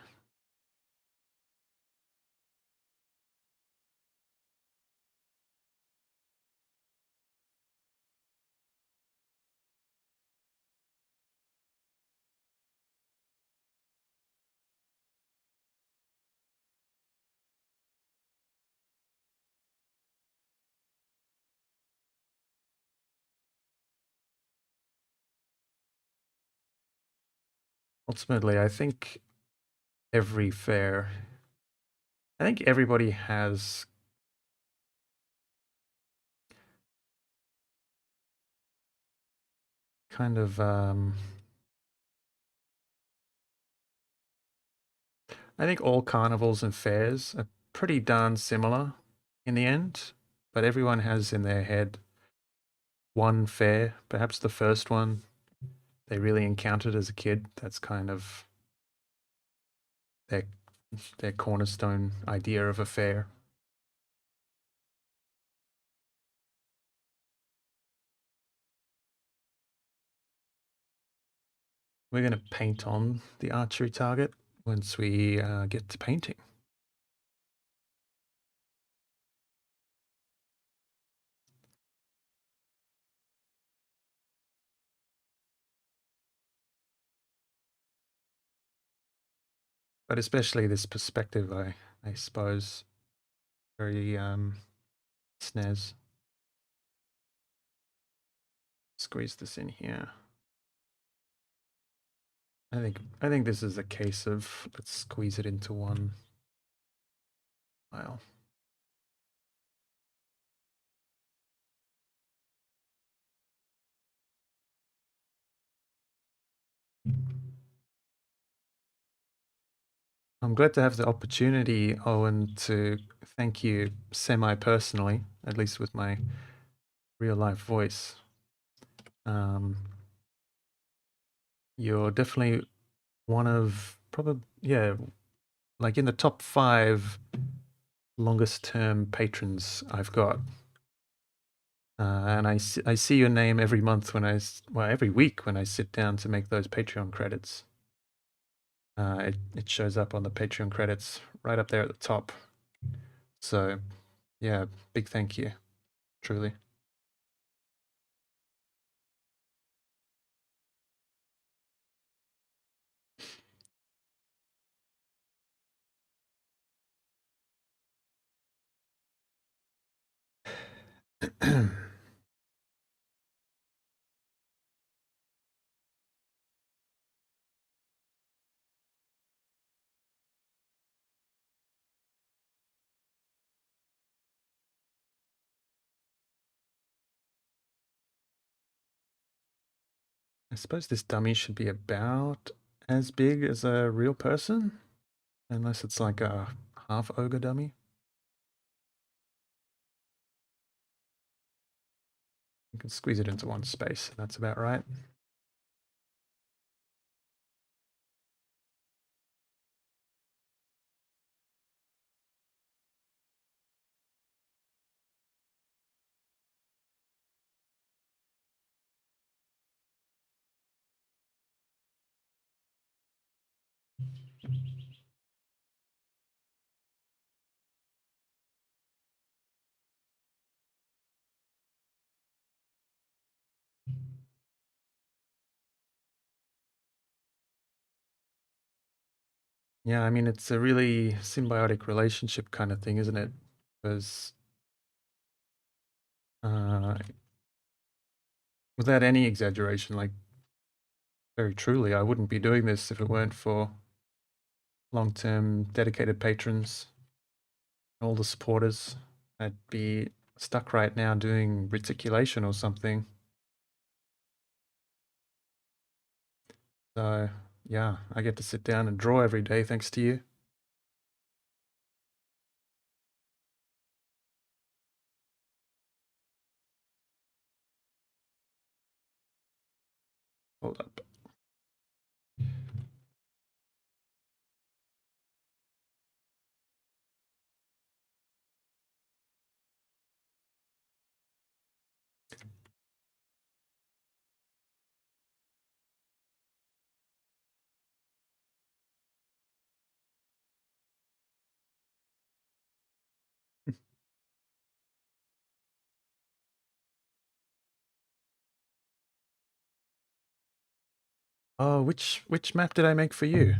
ultimately, every fair, I think everybody has kind of, I think all carnivals and fairs are pretty darn similar in the end, but everyone has in their head one fair, perhaps the first one they really encountered as a kid. That's kind of their their cornerstone idea of a fair. We're going to paint on the archery target once we get to painting. But especially this perspective, I suppose, very SNES. Squeeze this in here. I think this is a case of let's squeeze it into one file. I'm glad to have the opportunity, Owen, to thank you semi-personally, at least with my real-life voice. You're definitely one of probably, yeah, like in the top 5 longest term patrons I've got. And I see your name every month every week when I sit down to make those Patreon credits. It shows up on the Patreon credits right up there at the top. So, yeah, big thank you, truly. I suppose this dummy should be about as big as a real person, unless it's like a half ogre dummy. You can squeeze it into one space, that's about right. Yeah, I mean, it's a really symbiotic relationship kind of thing, isn't it? Because uh, without any exaggeration, like very truly, I wouldn't be doing this if it weren't for long-term dedicated patrons, all the supporters. I'd be stuck right now doing reticulation or something. So yeah, I get to sit down and draw every day thanks to you. Hold up. Oh, which map did I make for you?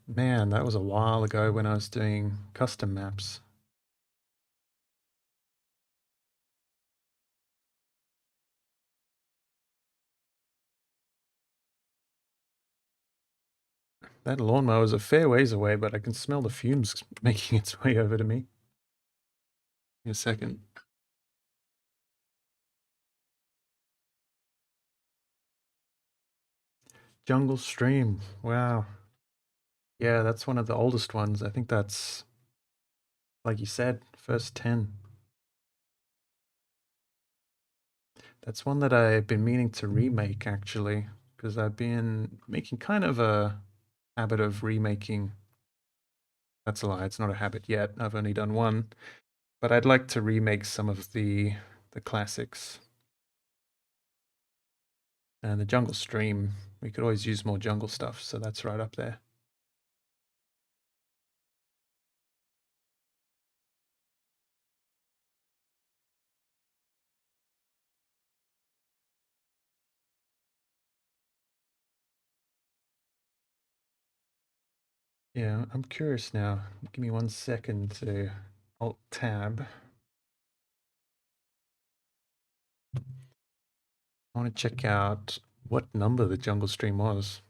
Man, that was a while ago when I was doing custom maps. that lawnmower is a fair ways away, but I can smell the fumes making its way over to me. In a second. Jungle Stream. Wow. Yeah, that's one of the oldest ones. I think that's, like you said, first 10. That's one that I've been meaning to remake, actually, because I've been making kind of a habit of remaking. That's a lie, it's not a habit yet. I've only done one. But I'd like to remake some of the classics. And the Jungle Stream, we could always use more jungle stuff, so that's right up there. Yeah, I'm curious now. Give me 1 second to Alt Tab. I want to check out what number the jungle stream was.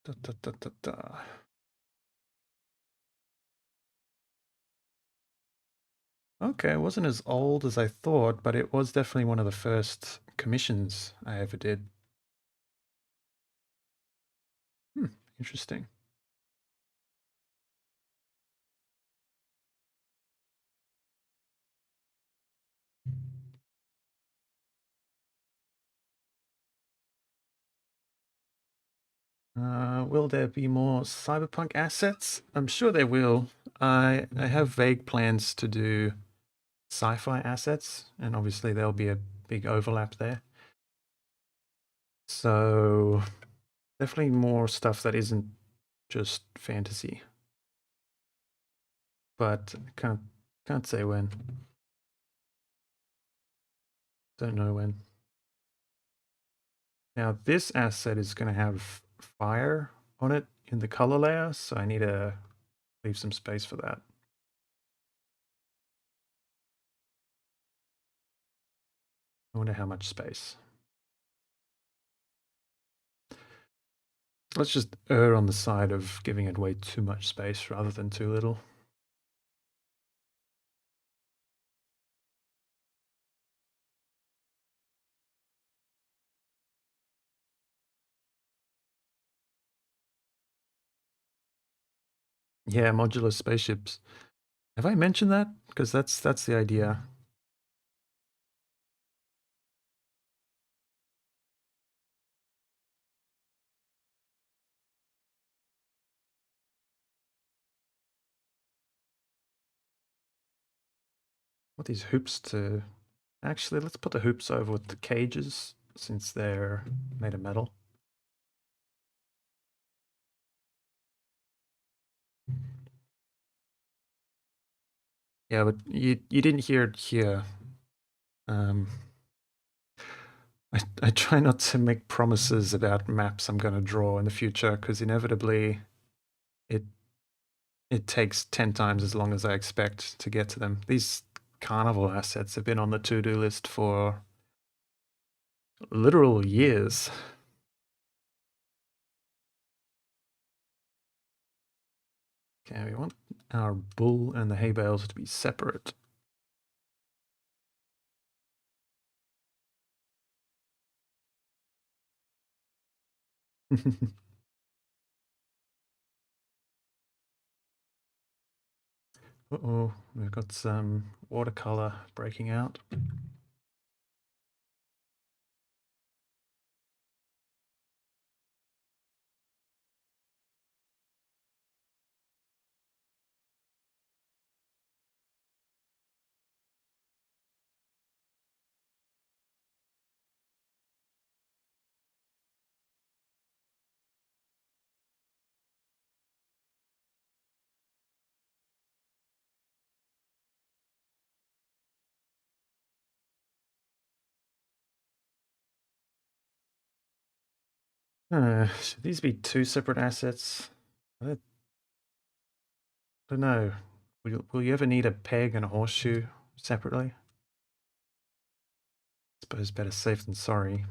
Da, da, da, da, da. Okay, it wasn't as old as I thought, but it was definitely one of the first commissions I ever did. Interesting. Will there be more cyberpunk assets? I'm sure there will. I have vague plans to do sci-fi assets, and obviously there'll be a big overlap there. So definitely more stuff that isn't just fantasy. But can't say when. Don't know when. Now this asset is going to have fire on it in the color layer, so I need to leave some space for that. I wonder how much space. Let's just err on the side of giving it way too much space rather than too little. Yeah, modular spaceships. Have I mentioned that? Because that's the idea. What these hoops to... Actually, let's put the hoops over with the cages since they're made of metal. Yeah, but you didn't hear it here. I try not to make promises about maps I'm going to draw in the future because inevitably it it takes 10 times as long as I expect to get to them. These carnival assets have been on the to-do list for literal years. Okay, we want our bull and the hay bales to be separate. Uh-oh, we've got some watercolor breaking out. Should these be two separate assets? I don't know. Will you ever need a peg and a horseshoe separately? I suppose better safe than sorry.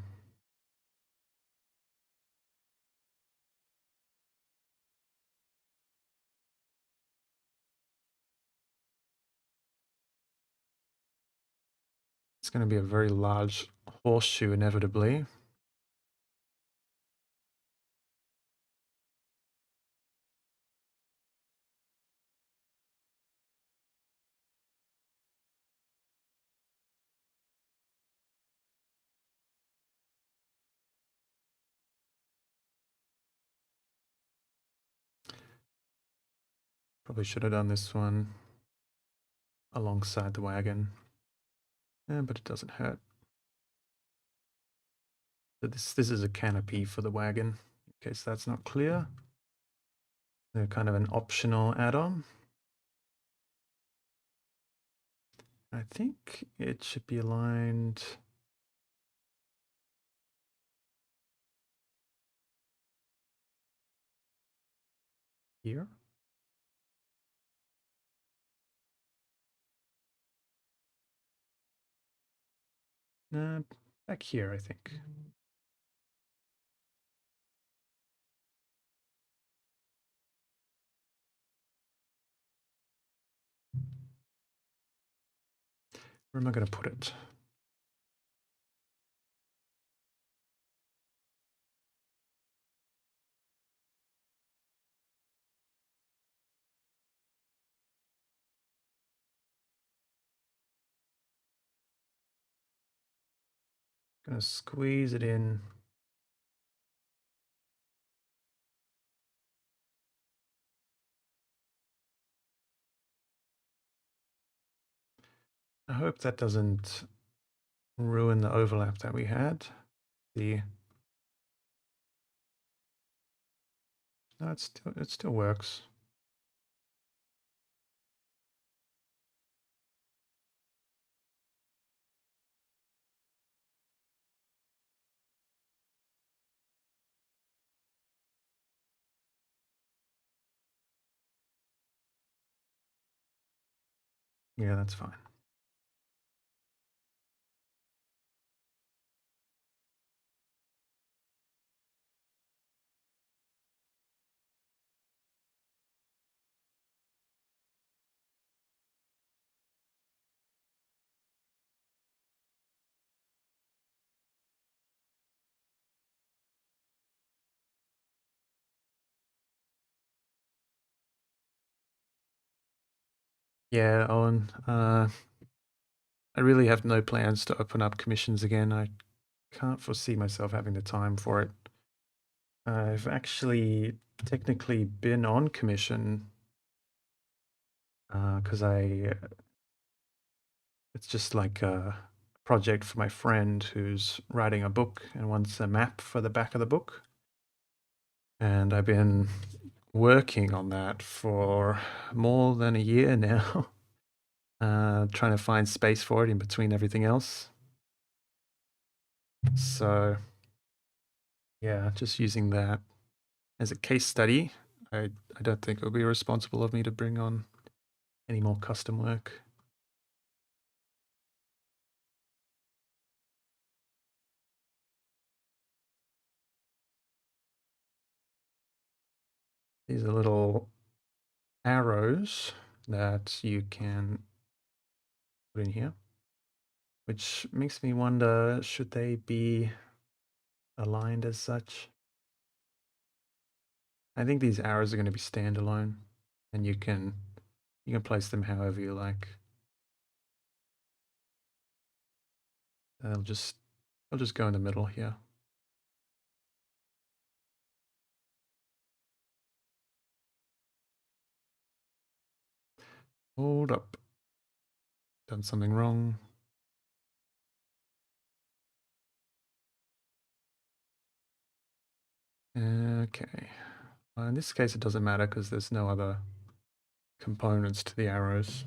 It's going to be a very large horseshoe inevitably. Probably should have done this one alongside the wagon. But it doesn't hurt. So this is a canopy for the wagon, in case that's not clear. They're kind of an optional add-on. I think it should be aligned here. Back here, I think. Where am I going to put it? Going to squeeze it in. I hope that doesn't ruin the overlap that we had. No, it still works. Yeah, that's fine. Yeah, Owen. I really have no plans to open up commissions again. I can't foresee myself having the time for it. I've actually technically been on commission because it's just like a project for my friend who's writing a book and wants a map for the back of the book. And I've been working on that for more than a year now, trying to find space for it in between everything else. So yeah, just using that as a case study. I don't think it would be responsible of me to bring on any more custom work. These are little arrows that you can put in here, which makes me wonder, should they be aligned as such? I think these arrows are going to be standalone, and you can place them however you like. They'll just go in the middle here. Hold up. Done something wrong. Okay. In this case, it doesn't matter because there's no other components to the arrows.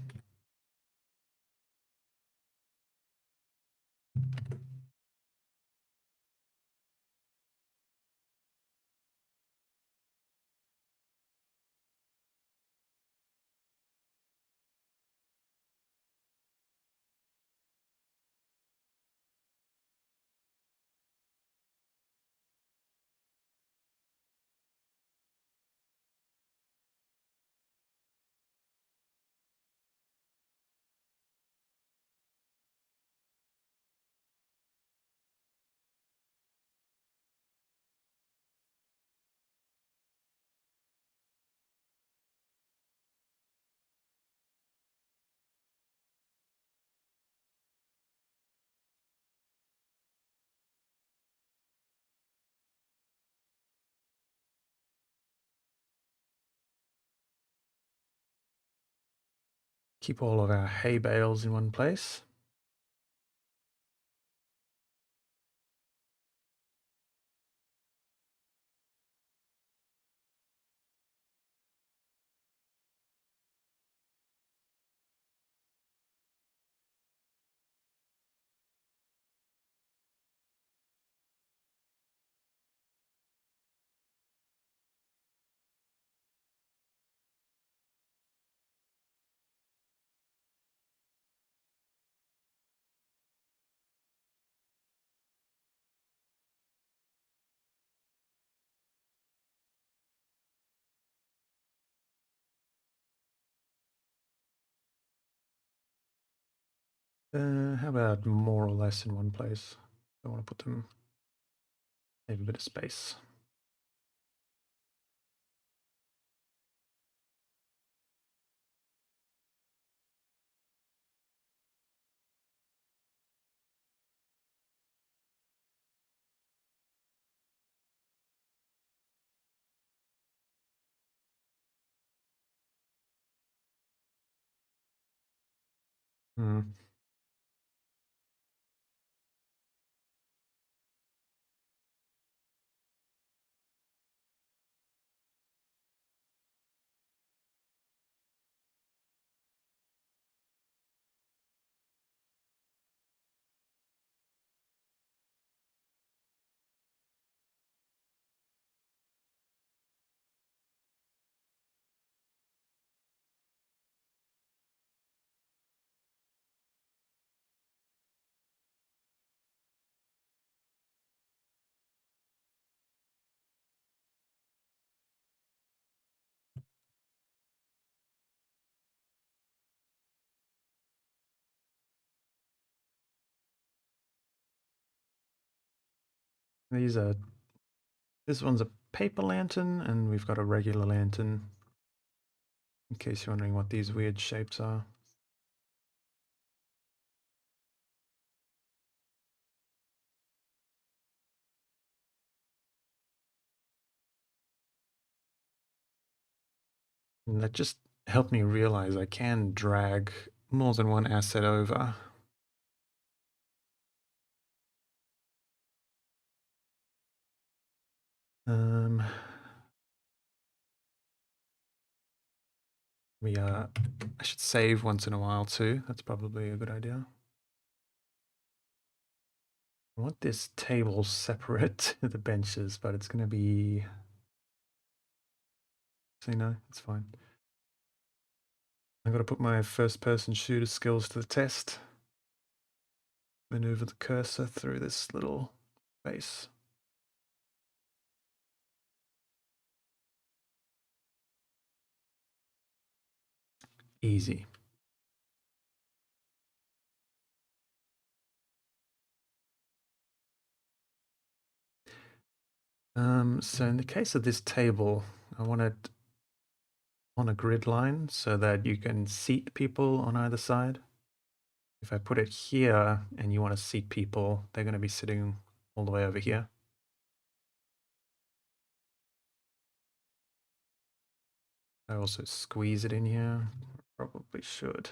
Keep all of our hay bales in one place. How about more or less in one place? I want to put them, have a bit of space. Hmm. This one's a paper lantern, and we've got a regular lantern, in case you're wondering what these weird shapes are. And that just helped me realize I can drag more than one asset over. Um, I should save once in a while too. That's probably a good idea. I want this table separate to the benches, but it's going to be... See, no, it's fine. I've got to put my first-person shooter skills to the test. Maneuver the cursor through this little space. Easy. So in the case of this table, I want it on a grid line so that you can seat people on either side. If I put it here and you want to seat people, they're going to be sitting all the way over here. I also squeeze it in here. Probably should.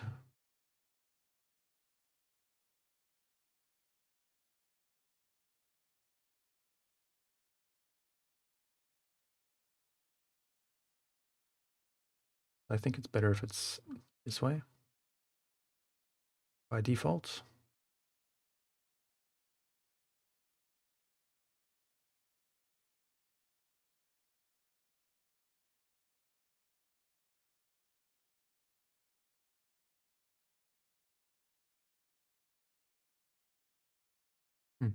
I think it's better if it's this way by default. Hmm.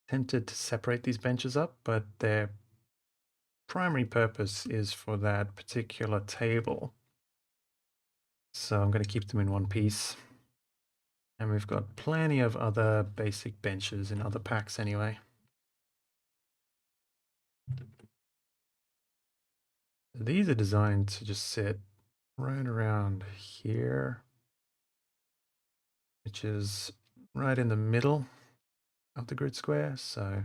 Tempted to separate these benches up, but their primary purpose is for that particular table. So I'm going to keep them in one piece. And we've got plenty of other basic benches in other packs anyway. These are designed to just sit right around here, which is right in the middle of the grid square, so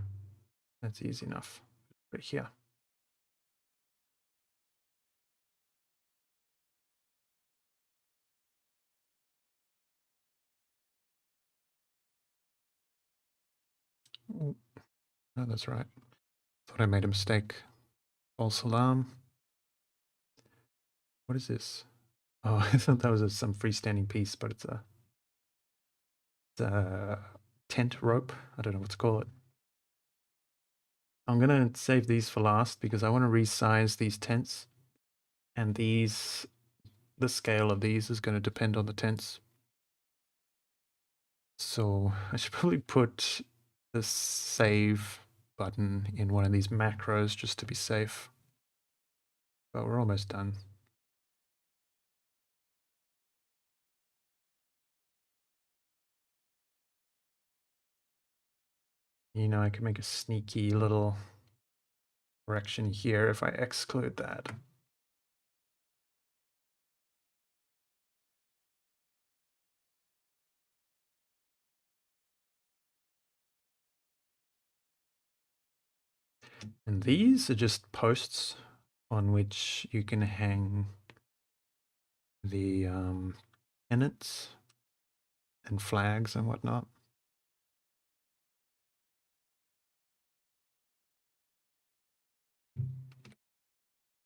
that's easy enough. But here. Oh, that's right. Thought I made a mistake. False alarm. What is this? Oh, I thought that was some freestanding piece, but it's a tent rope. I don't know what to call it. I'm going to save these for last because I want to resize these tents. And the scale of these is going to depend on the tents. So I should probably put the save button in one of these macros just to be safe. But we're almost done. You know, I can make a sneaky little correction here if I exclude that. And these are just posts on which you can hang the pennants and flags and whatnot.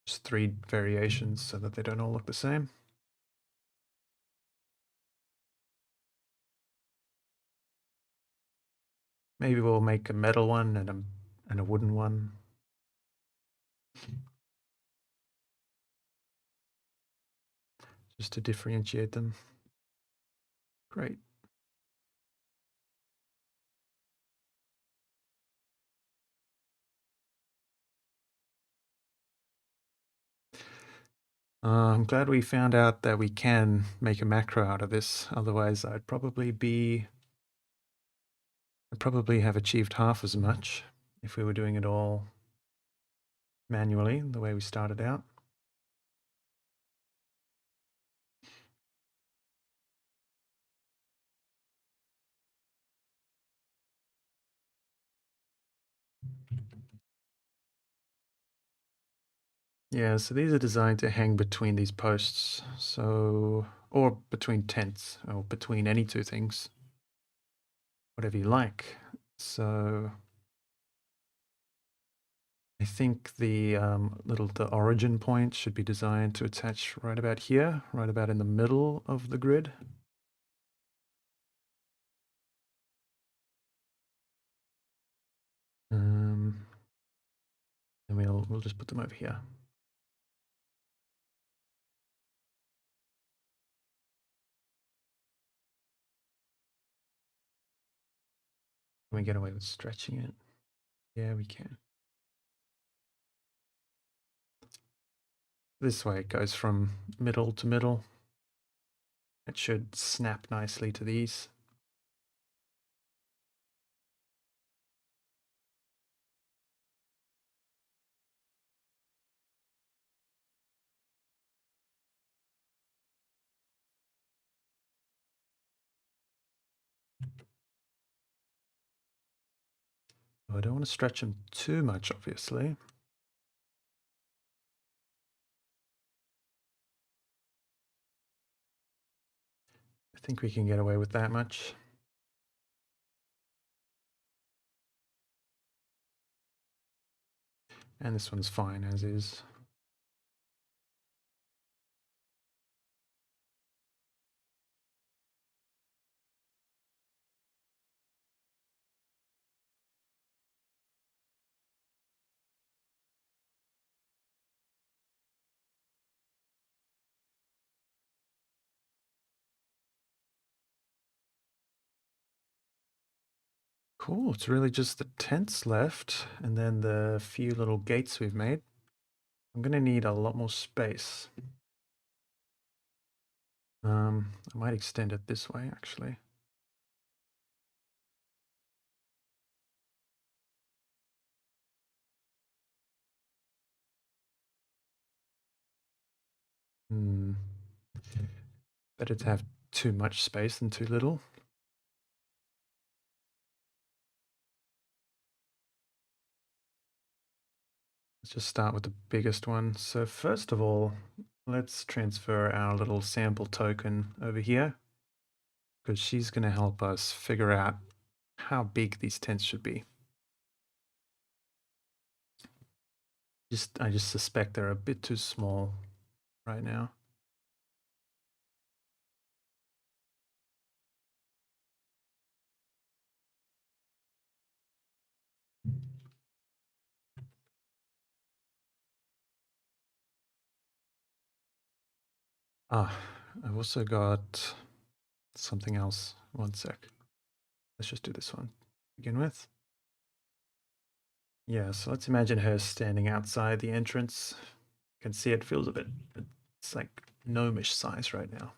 Just 3 variations so that they don't all look the same. Maybe we'll make a metal one and a wooden one. Just to differentiate them. Great. I'm glad we found out that we can make a macro out of this. Otherwise, I'd probably have achieved half as much if we were doing it all manually, the way we started out. Yeah, so these are designed to hang between these posts, or between tents, or between any two things, whatever you like. So I think the origin point should be designed to attach right about here, right about in the middle of the grid. And we'll just put them over here. Can we get away with stretching it? Yeah, we can. This way it goes from middle to middle. It should snap nicely to these. I don't want to stretch them too much, obviously. I think we can get away with that much. And this one's fine as is. Cool, it's really just the tents left and then the few little gates we've made. I'm gonna need a lot more space. I might extend it this way, actually. Better to have too much space than too little. Let's just start with the biggest one. So first of all, let's transfer our little sample token over here, because she's going to help us figure out how big these tents should be. I just suspect they're a bit too small right now. I've also got something else. One sec. Let's just do this one to begin with. Yeah, so let's imagine her standing outside the entrance. You can see it feels a bit, it's like gnomish size right now.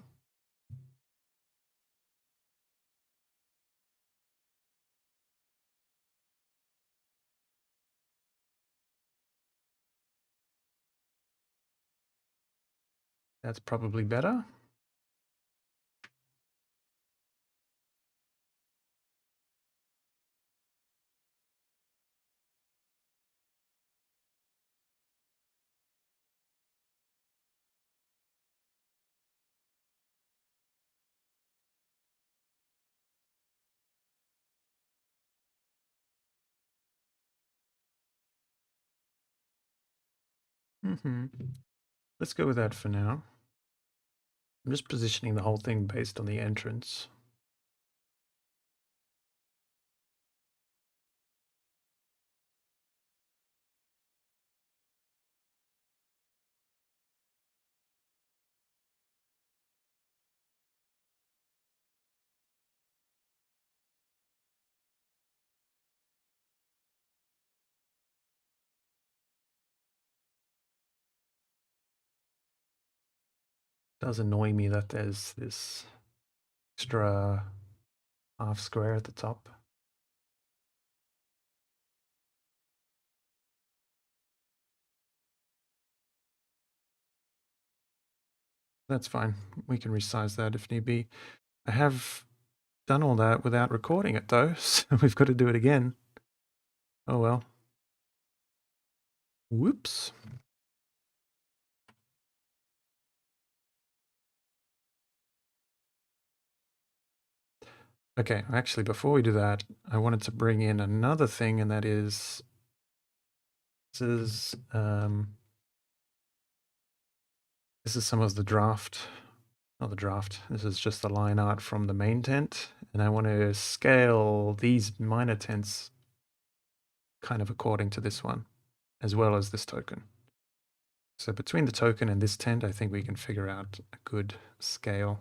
That's probably better. Let's go with that for now. I'm just positioning the whole thing based on the entrance. It does annoy me that there's this extra half square at the top. That's fine. We can resize that if need be. I have done all that without recording it though, so we've got to do it again. Oh well. Whoops. Okay, actually, before we do that, I wanted to bring in another thing, and that is this is some of the draft, not the draft. This is just the line art from the main tent, and I want to scale these minor tents kind of according to this one, as well as this token. So between the token and this tent, I think we can figure out a good scale.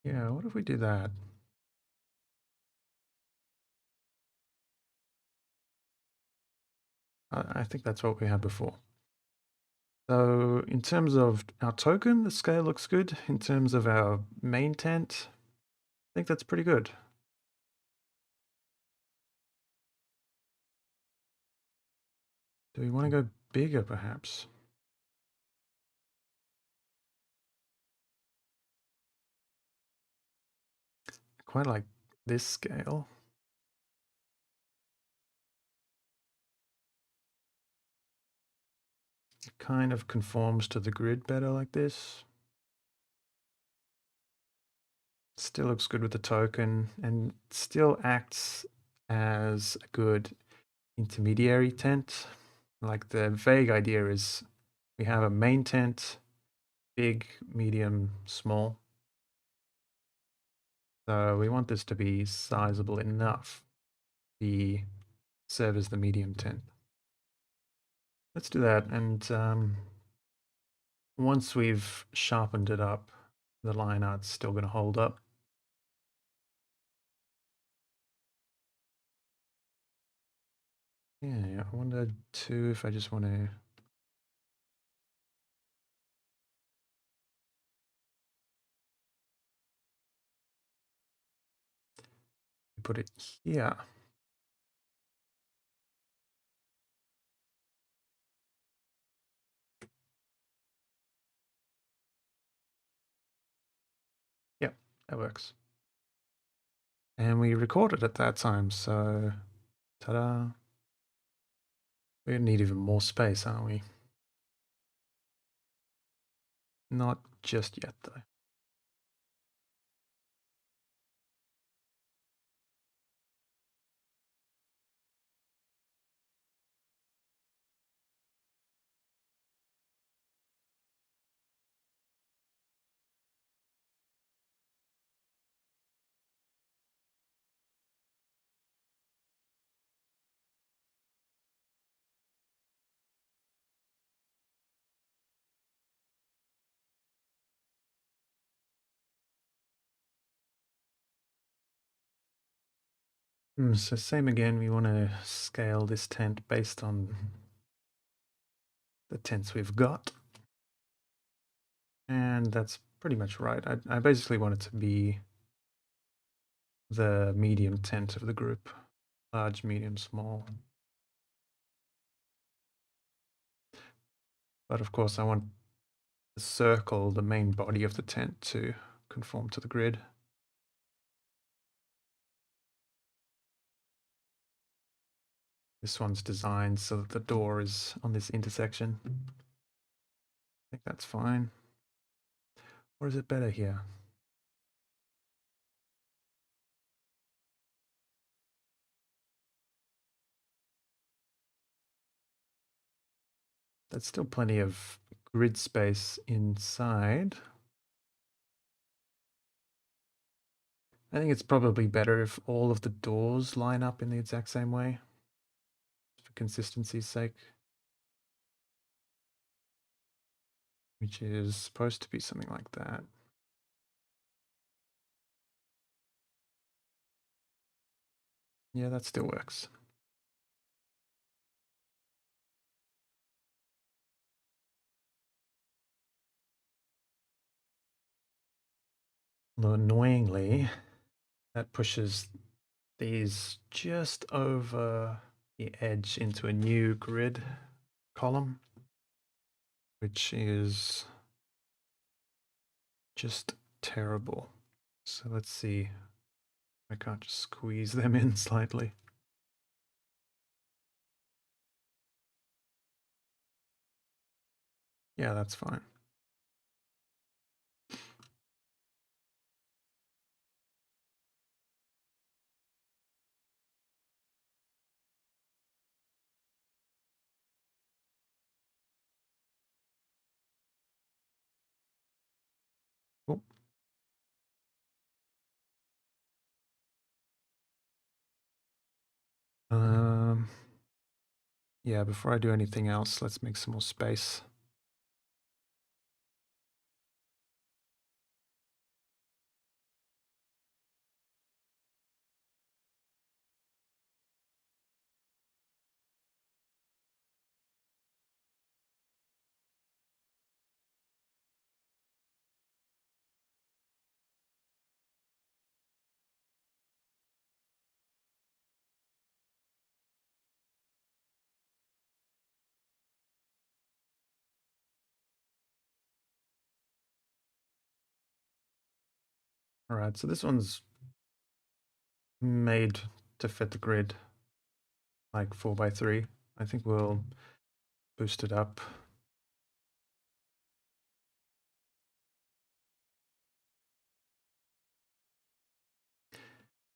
Yeah, what if we do that? I think that's what we had before. So in terms of our token, the scale looks good. In terms of our main tent, I think that's pretty good. Do we want to go bigger perhaps? Quite like this scale. It kind of conforms to the grid better like this. Still looks good with the token and still acts as a good intermediary tent. Like the vague idea is we have a main tent, big, medium, small. So we want this to be sizable enough to serve as the medium tent. Let's do that. And once we've sharpened it up, the line art's still going to hold up. Yeah, I wonder too if I just want to put it here. Yep, that works. And we recorded at that time, so ta-da. We need even more space, aren't we? Not just yet, though. So same again, we want to scale this tent based on the tents we've got. And that's pretty much right. I basically want it to be the medium tent of the group. Large, medium, small. But of course I want the circle, the main body of the tent, to conform to the grid. This one's designed so that the door is on this intersection. I think that's fine. Or is it better here? There's still plenty of grid space inside. I think it's probably better if all of the doors line up in the exact same way, for consistency's sake. Which is supposed to be something like that. Yeah, that still works. Although annoyingly, that pushes these just over the edge into a new grid column, which is just terrible. So let's see. I can't just squeeze them in slightly. Yeah, that's fine. Cool. Yeah, before I do anything else, let's make some more space. All right, so this one's made to fit the grid, like 4x3. I think we'll boost it up.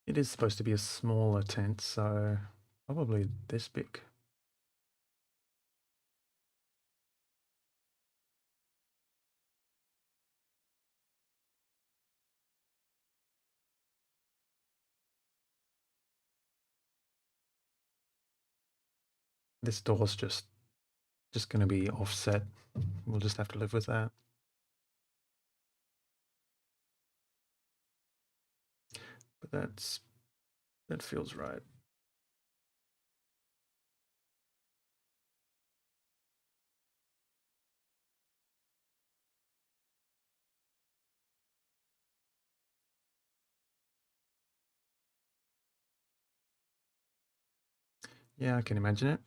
It is supposed to be a smaller tent, so probably this big. This door's just going to be offset. We'll just have to live with that. But that feels right. Yeah, I can imagine it.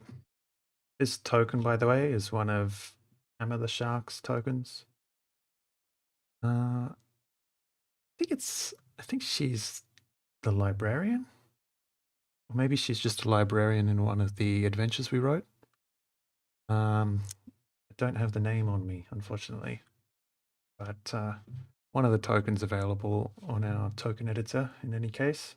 This token, by the way, is one of Hammer the Shark's tokens. I think it's. I think she's the librarian, or maybe she's just a librarian in one of the adventures we wrote. I don't have the name on me, unfortunately, but one of the tokens available on our token editor. In any case.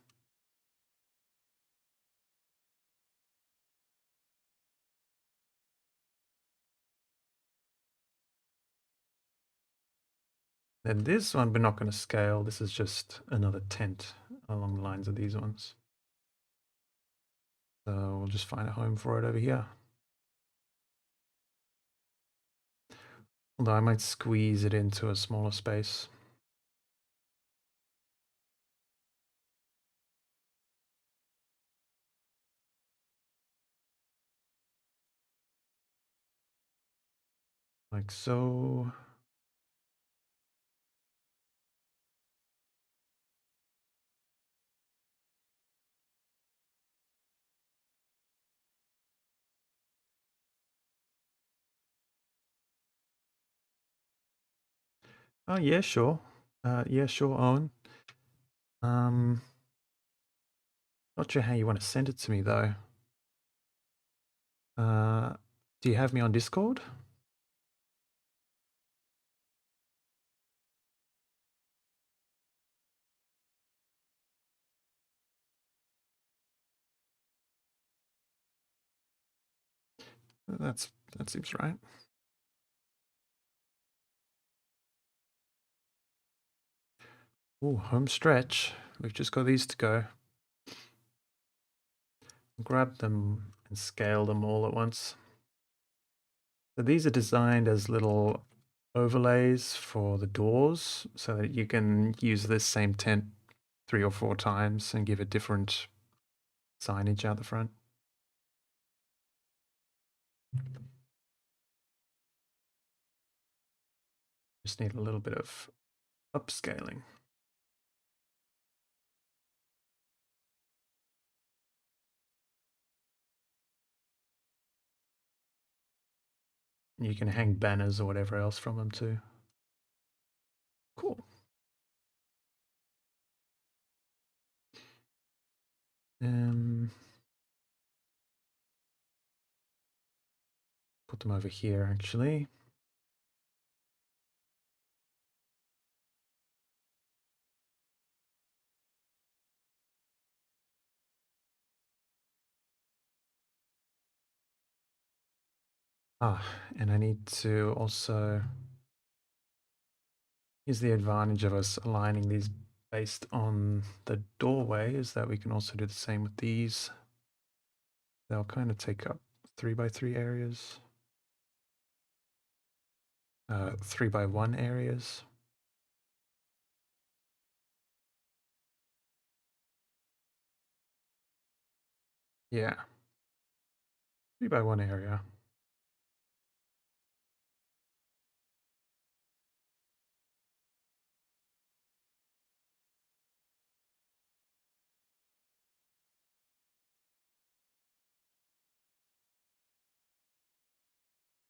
Then this one, we're not going to scale. This is just another tent along the lines of these ones. So we'll just find a home for it over here. Although I might squeeze it into a smaller space. Like so. Oh yeah, sure. Yeah, sure, Owen. Not sure how you want to send it to me though. Do you have me on Discord? That seems right. Oh, home stretch. We've just got these to go. Grab them and scale them all at once. So these are designed as little overlays for the doors so that you can use this same tent 3 or 4 times and give it different signage out the front. Just need a little bit of upscaling. You can hang banners or whatever else from them too. Cool. Put them over here actually. And I need to also use the advantage of us aligning these based on the doorway is that we can also do the same with these. They'll kind of take up 3x3 areas. 3x1 areas. Yeah. 3x1 area.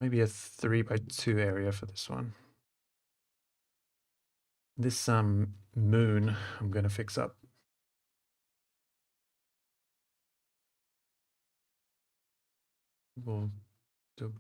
Maybe a 3x2 area for this one. This moon I'm going to fix up. We'll do.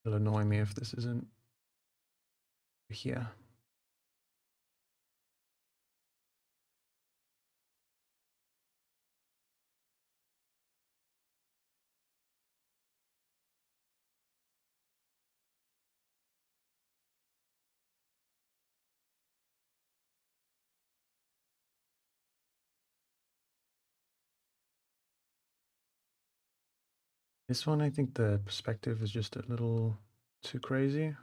It'll annoy me if this isn't here. This one, I think the perspective is just a little too crazy.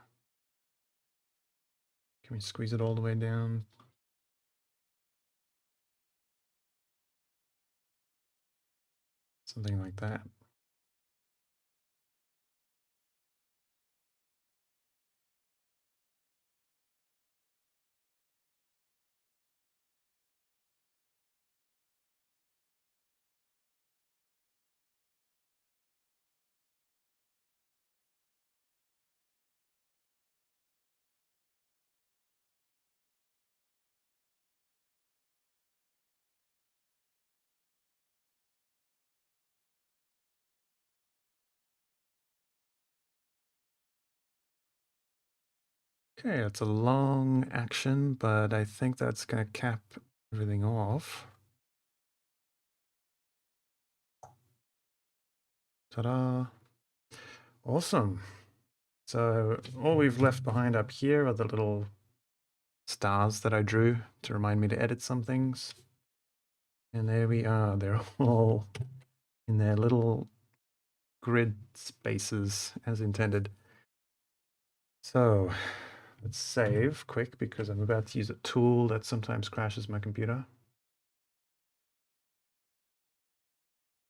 Can we squeeze it all the way down? Something like that. Okay, it's a long action, but I think that's going to cap everything off. Ta-da! Awesome. So all we've left behind up here are the little stars that I drew to remind me to edit some things. And there we are. They're all in their little grid spaces as intended. So let's save quick because I'm about to use a tool that sometimes crashes my computer.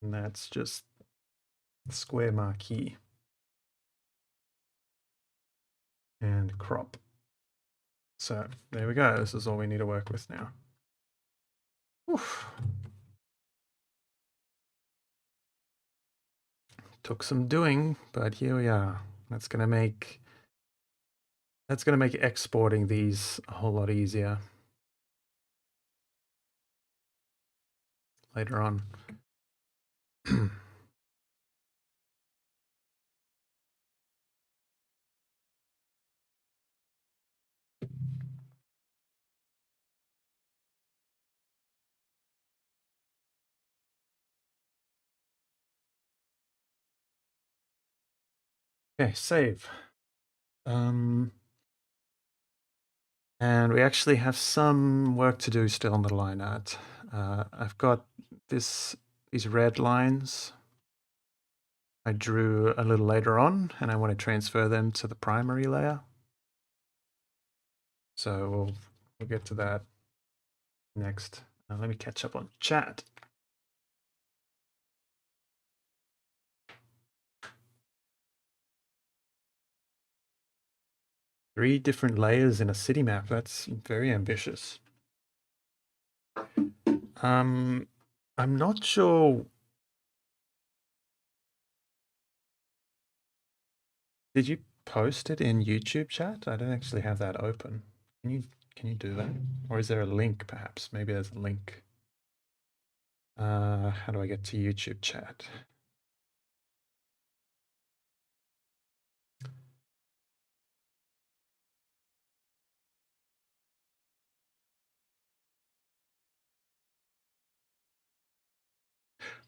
And that's just the square marquee. And crop. So there we go. This is all we need to work with now. Oof. Took some doing, but here we are. That's gonna make exporting these a whole lot easier later on. Okay, save. And we actually have some work to do still on the line art. I've got these red lines I drew a little later on, and I want to transfer them to the primary layer. So we'll get to that next. Let me catch up on chat. Three different layers in a city map. That's very ambitious. I'm not sure. Did you post it in YouTube chat? I don't actually have that open. Can you do that? Or is there a link perhaps? Maybe there's a link. How do I get to YouTube chat?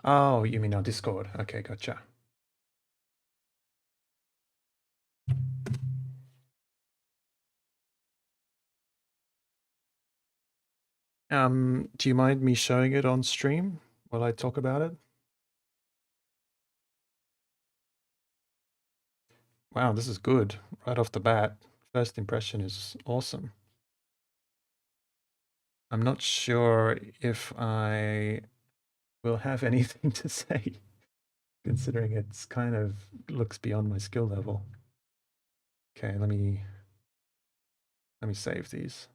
Oh, you mean on Discord? Okay, gotcha. Do you mind me showing it on stream while I talk about it? Wow, this is good. Right off the bat, first impression is awesome. I'm not sure if I will have anything to say, considering it's kind of looks beyond my skill level. Okay, let me save these.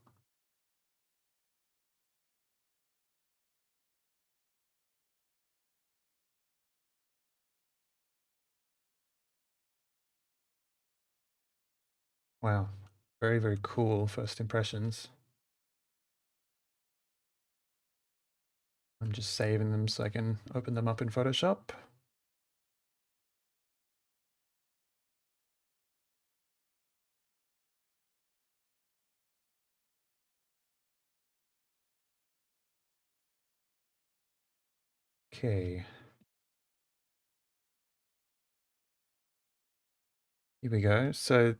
Wow, very, very cool first impressions. I'm just saving them so I can open them up in Photoshop. Okay. Here we go. So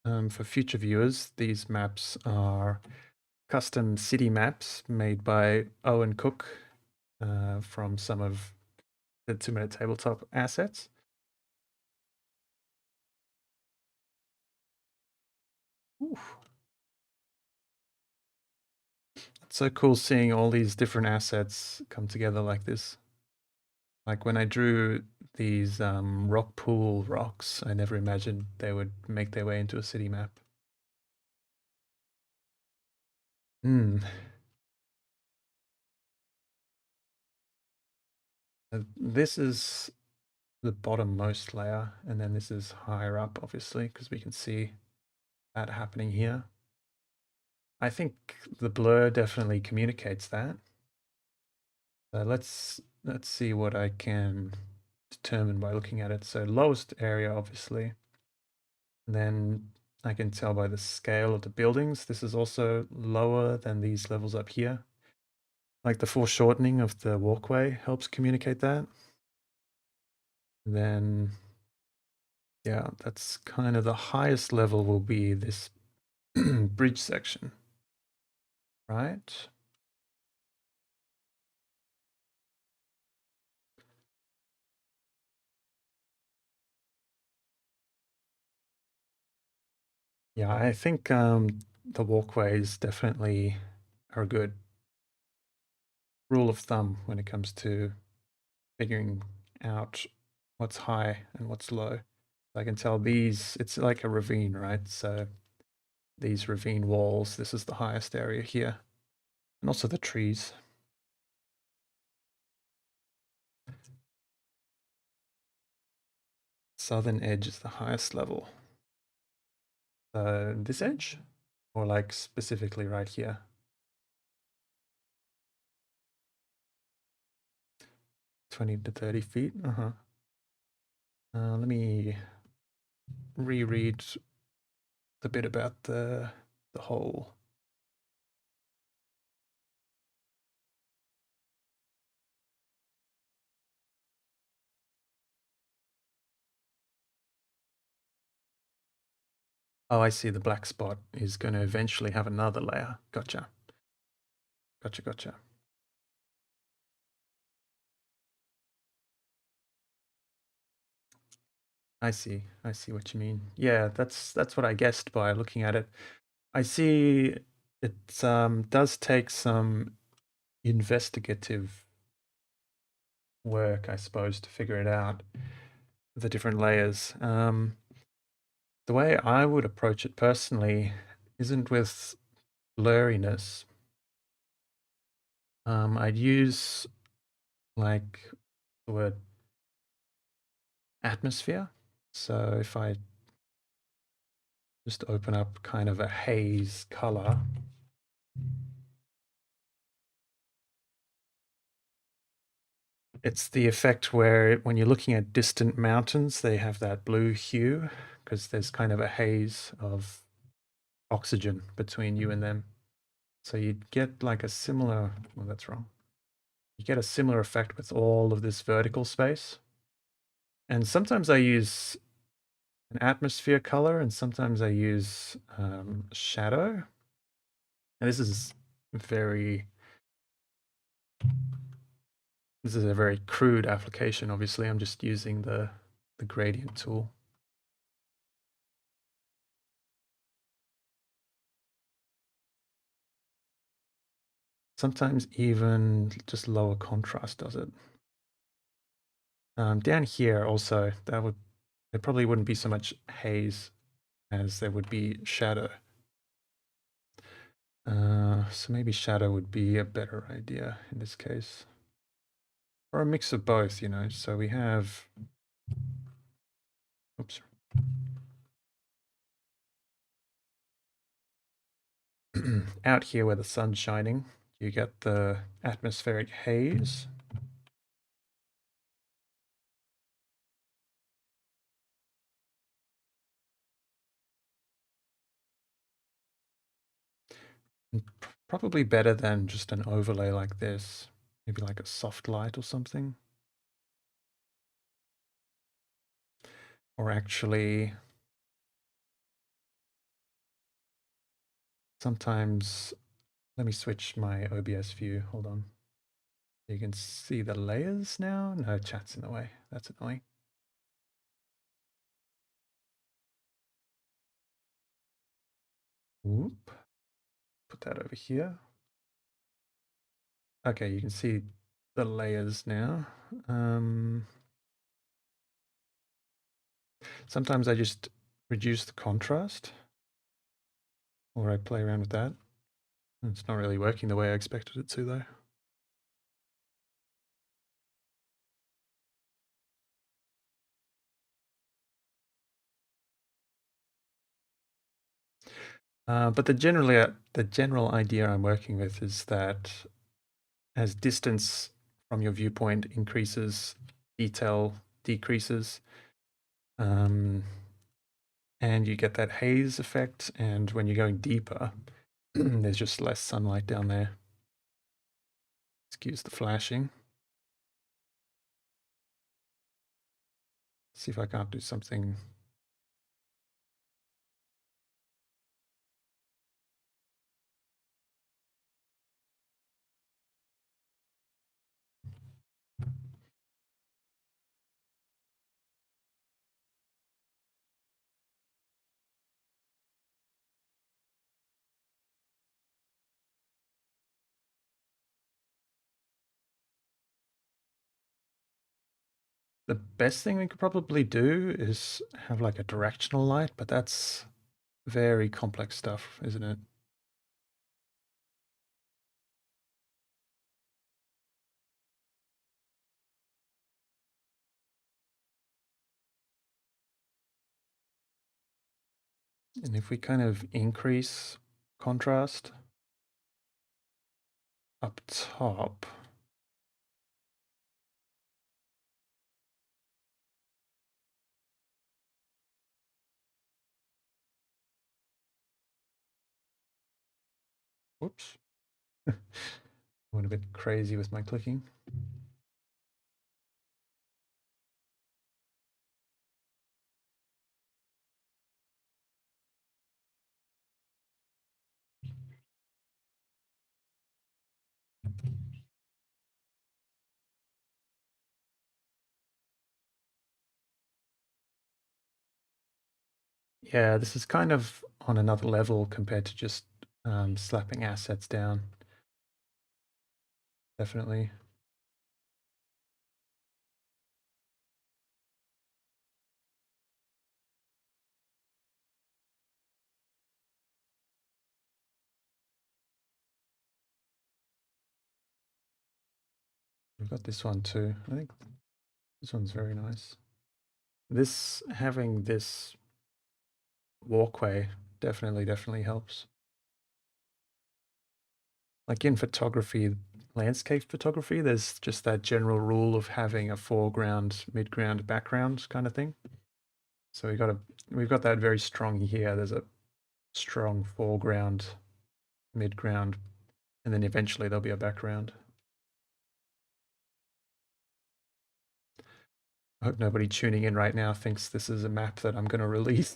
for future viewers, these maps are custom city maps made by Owen Cook from some of the 2 Minute Tabletop assets. Oof. It's so cool seeing all these different assets come together like this. Like when I drew these rock pool rocks, I never imagined they would make their way into a city map. Hmm. This is the bottommost layer, and then this is higher up, obviously, because we can see that happening here. I think the blur definitely communicates that. So let's see what I can determine by looking at it. So lowest area, obviously. And then I can tell by the scale of the buildings, this is also lower than these levels up here. Like the foreshortening of the walkway helps communicate that. And then, yeah, that's kind of the highest level will be this bridge section, right? Yeah, I think the walkways definitely are a good rule of thumb when it comes to figuring out what's high and what's low. I can tell these, it's like a ravine, right? So these ravine walls, this is the highest area here. And also the trees. Southern edge is the highest level. This edge? Or like specifically right here? 20 to 30 feet? Let me reread the bit about the hole. Oh, I see. The black spot is going to eventually have another layer. Gotcha. Gotcha. I see. I see what you mean. Yeah, that's what I guessed by looking at it. I see it does take some investigative work, I suppose, to figure it out, the different layers. The way I would approach it personally isn't with blurriness. I'd use like the word atmosphere. So if I just open up kind of a haze color, it's the effect where when you're looking at distant mountains, they have that blue hue because there's kind of a haze of oxygen between you and them. So you'd get like a similar, well, that's wrong. You get a similar effect with all of this vertical space. And sometimes I use an atmosphere color and sometimes I use shadow. And this is a very crude application. Obviously, I'm just using the gradient tool. Sometimes even just lower contrast does it. Down here also, there probably wouldn't be so much haze as there would be shadow. So maybe shadow would be a better idea in this case. Or a mix of both, you know. So we have, oops. Out here where the sun's shining, you get the atmospheric haze. Probably better than just an overlay like this. Maybe like a soft light or something. Or actually, sometimes, let me switch my OBS view. Hold on. You can see the layers now. No, chat's in the way. That's annoying. Whoop. Put that over here. Okay, you can see the layers now. Sometimes I just reduce the contrast, or I play around with that. It's not really working the way I expected it to, though. But the general idea I'm working with is that as distance from your viewpoint increases, detail decreases, and you get that haze effect. And when you're going deeper, there's just less sunlight down there. Excuse the flashing. See if I can't do something. The best thing we could probably do is have like a directional light, but that's very complex stuff, isn't it? And if we kind of increase contrast up top, whoops, went a bit crazy with my clicking. Yeah, this is kind of on another level compared to just slapping assets down. Definitely. We've got this one too. I think this one's very nice. This, having this walkway definitely helps. Like in photography, landscape photography, there's just that general rule of having a foreground, midground, background kind of thing. So we've got that very strong here. There's a strong foreground, midground, and then eventually there'll be a background. I hope nobody tuning in right now thinks this is a map that I'm going to release.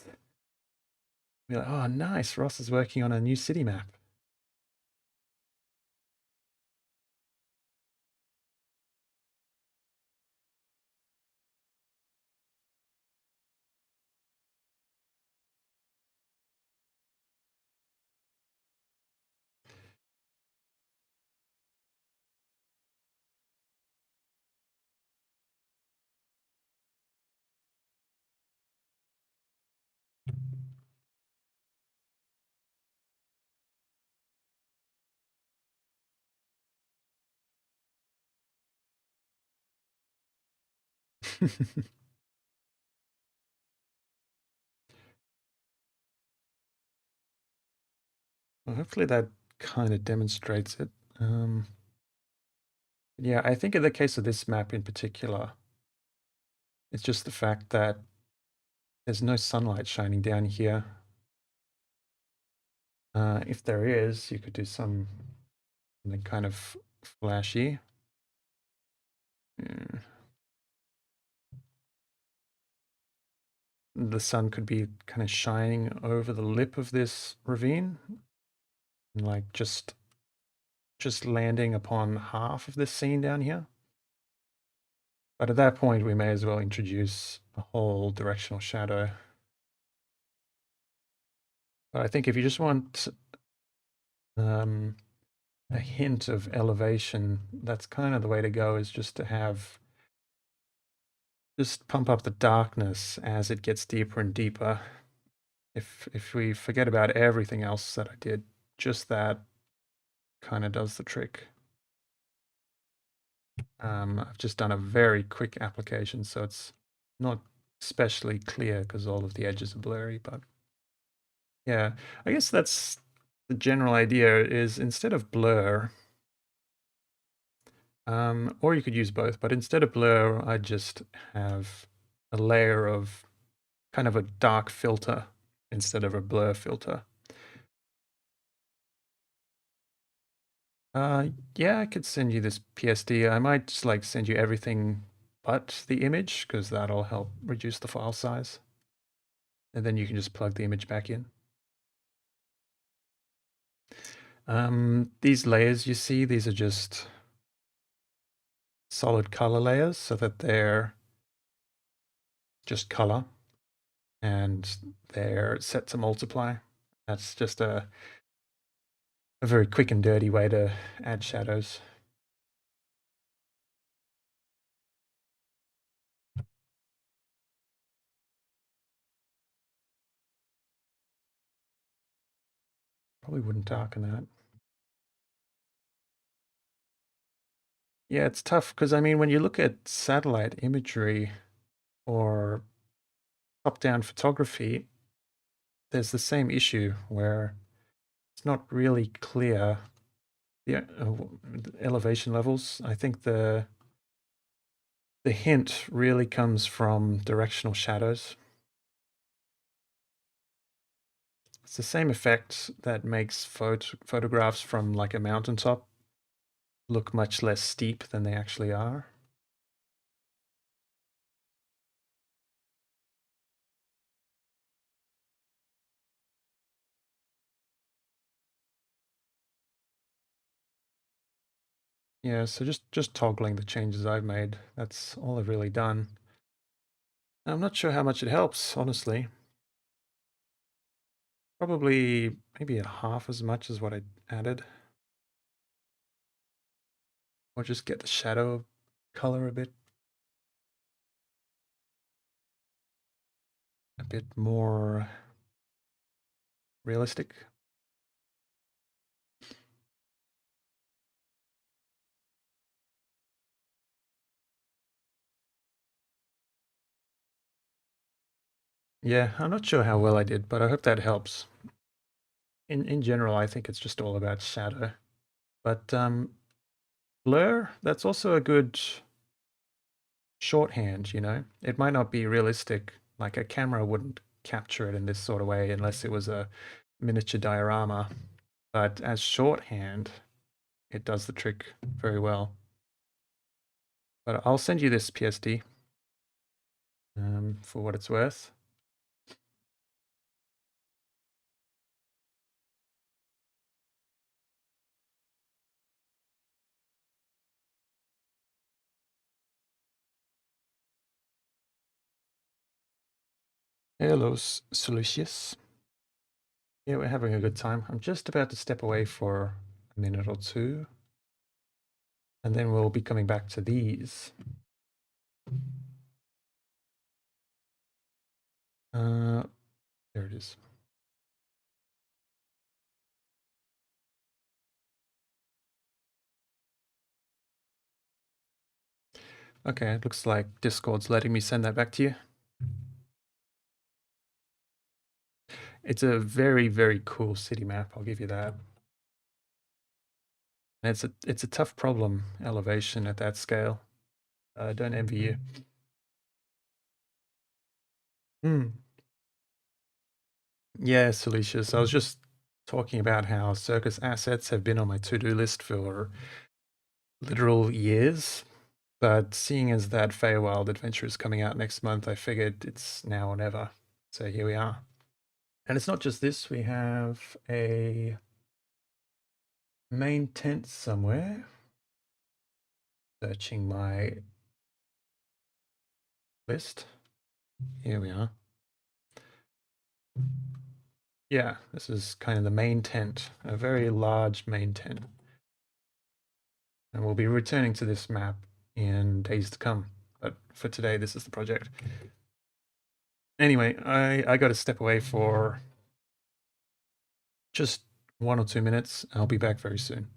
Be like, oh, nice, Ross is working on a new city map. Well, hopefully that kind of demonstrates it. Yeah, I think in the case of this map in particular, it's just the fact that there's no sunlight shining down here. If there is, you could do something kind of flashy. Yeah. The sun could be kind of shining over the lip of this ravine, and like just landing upon half of this scene down here. But at that point, we may as well introduce a whole directional shadow. But I think if you just want a hint of elevation, that's kind of the way to go, is just to have, just pump up the darkness as it gets deeper and deeper. If we forget about everything else that I did, just that kind of does the trick. I've just done a very quick application, so it's not especially clear because all of the edges are blurry, but yeah, I guess that's the general idea, is instead of blur, or you could use both, but instead of blur, I just have a layer of kind of a dark filter instead of a blur filter. Yeah, I could send you this PSD. I might just like send you everything but the image, because that'll help reduce the file size. And then you can just plug the image back in. These layers you see, these are just solid color layers, so that they're just color and they're set to multiply. That's just a very quick and dirty way to add shadows. Probably wouldn't darken that. Yeah, it's tough because, I mean, when you look at satellite imagery or top-down photography, there's the same issue where it's not really clear the elevation levels. I think the hint really comes from directional shadows. It's the same effect that makes photographs from like a mountaintop look much less steep than they actually are. Yeah, so just toggling the changes I've made. That's all I've really done. I'm not sure how much it helps, honestly. Probably maybe a half as much as what I added. Or just get the shadow color a bit more realistic. Yeah, I'm not sure how well I did, but I hope that helps. In general, I think it's just all about shadow. But blur, that's also a good shorthand, you know? It might not be realistic, like a camera wouldn't capture it in this sort of way unless it was a miniature diorama. But as shorthand, it does the trick very well. But I'll send you this PSD for what it's worth. Hello, Solucius. Yeah, we're having a good time. I'm just about to step away for a minute or two, and then we'll be coming back to these. There it is. Okay, it looks like Discord's letting me send that back to you. It's a very, very cool city map, I'll give you that. And it's a tough problem, elevation at that scale. Don't envy you. Hmm. Yeah, Salicious. I was just talking about how circus assets have been on my to-do list for literal years. But seeing as that Feywild adventure is coming out next month, I figured it's now or never. So here we are. And it's not just this, we have a main tent somewhere. Searching my list. Here we are. Yeah, this is kind of the main tent, a very large main tent. And we'll be returning to this map in days to come. But for today, this is the project. Anyway, I got to step away for just 1 or 2 minutes. I'll be back very soon.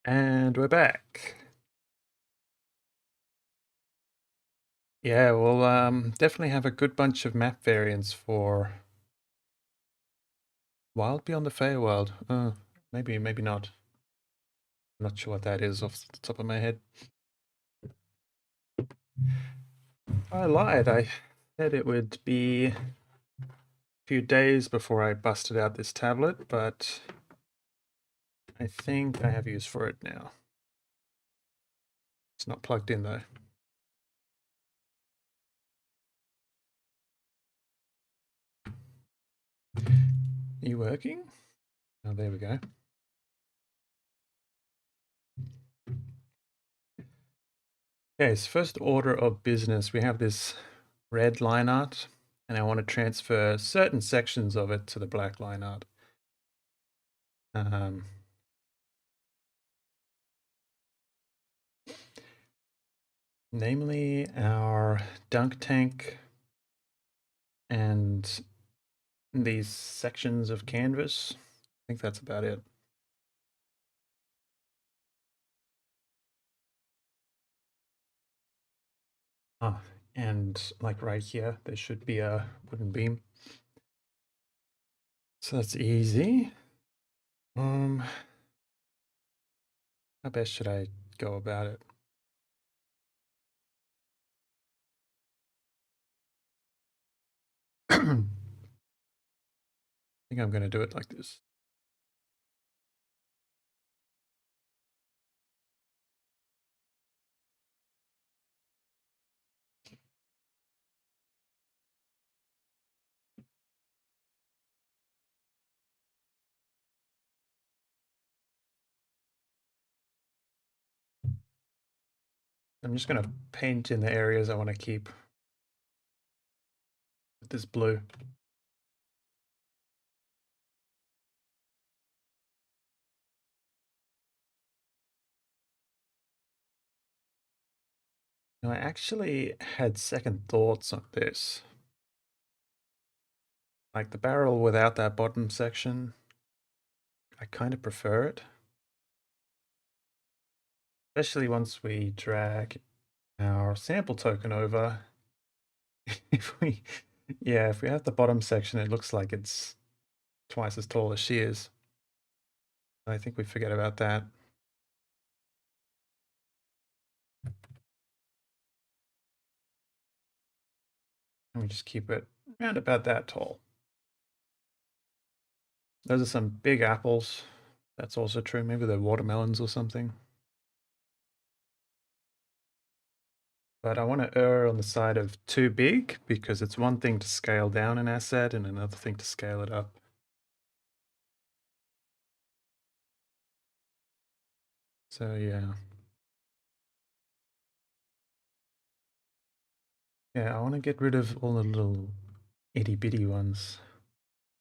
And we're back. Yeah, we'll definitely have a good bunch of map variants for Wild Beyond the Feywild. Maybe not. I'm not sure what that is off the top of my head. I lied. I said it would be a few days before I busted out this tablet, but I think I have use for it now. It's not plugged in though. Are you working? Oh, there we go. Okay, so first order of business, we have this red line art, and I want to transfer certain sections of it to the black line art. namely our dunk tank and these sections of canvas. I think that's about it. Ah, and like right here, there should be a wooden beam. So that's easy. How best should I go about it? I think I'm going to do it like this. I'm just going to paint in the areas I want to keep with this blue. Now, I actually had second thoughts on this. Like the barrel without that bottom section, I kind of prefer it. Especially once we drag our sample token over. if we have the bottom section, it looks like it's twice as tall as she is. I think we forget about that. And we just keep it around about that tall. Those are some big apples. That's also true. Maybe they're watermelons or something. But I want to err on the side of too big because it's one thing to scale down an asset and another thing to scale it up. So yeah. Yeah, I want to get rid of all the little itty bitty ones.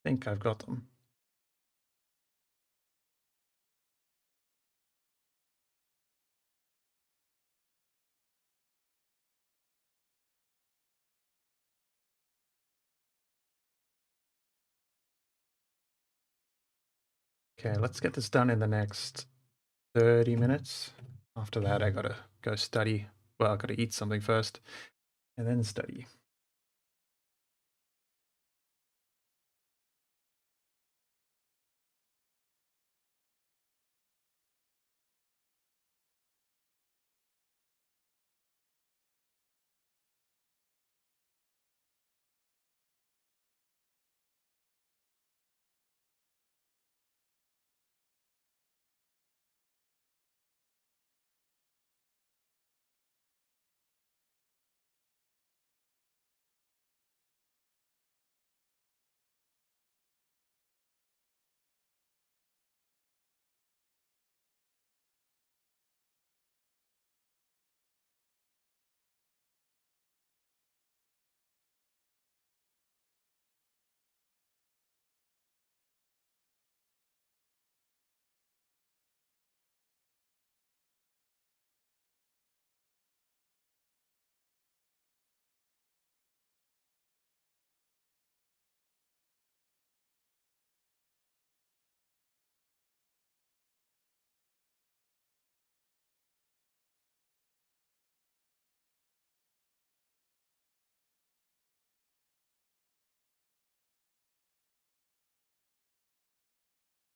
I think I've got them. Okay, let's get this done in the next 30 minutes. After that, I gotta go study. Well, I gotta eat something first and then study.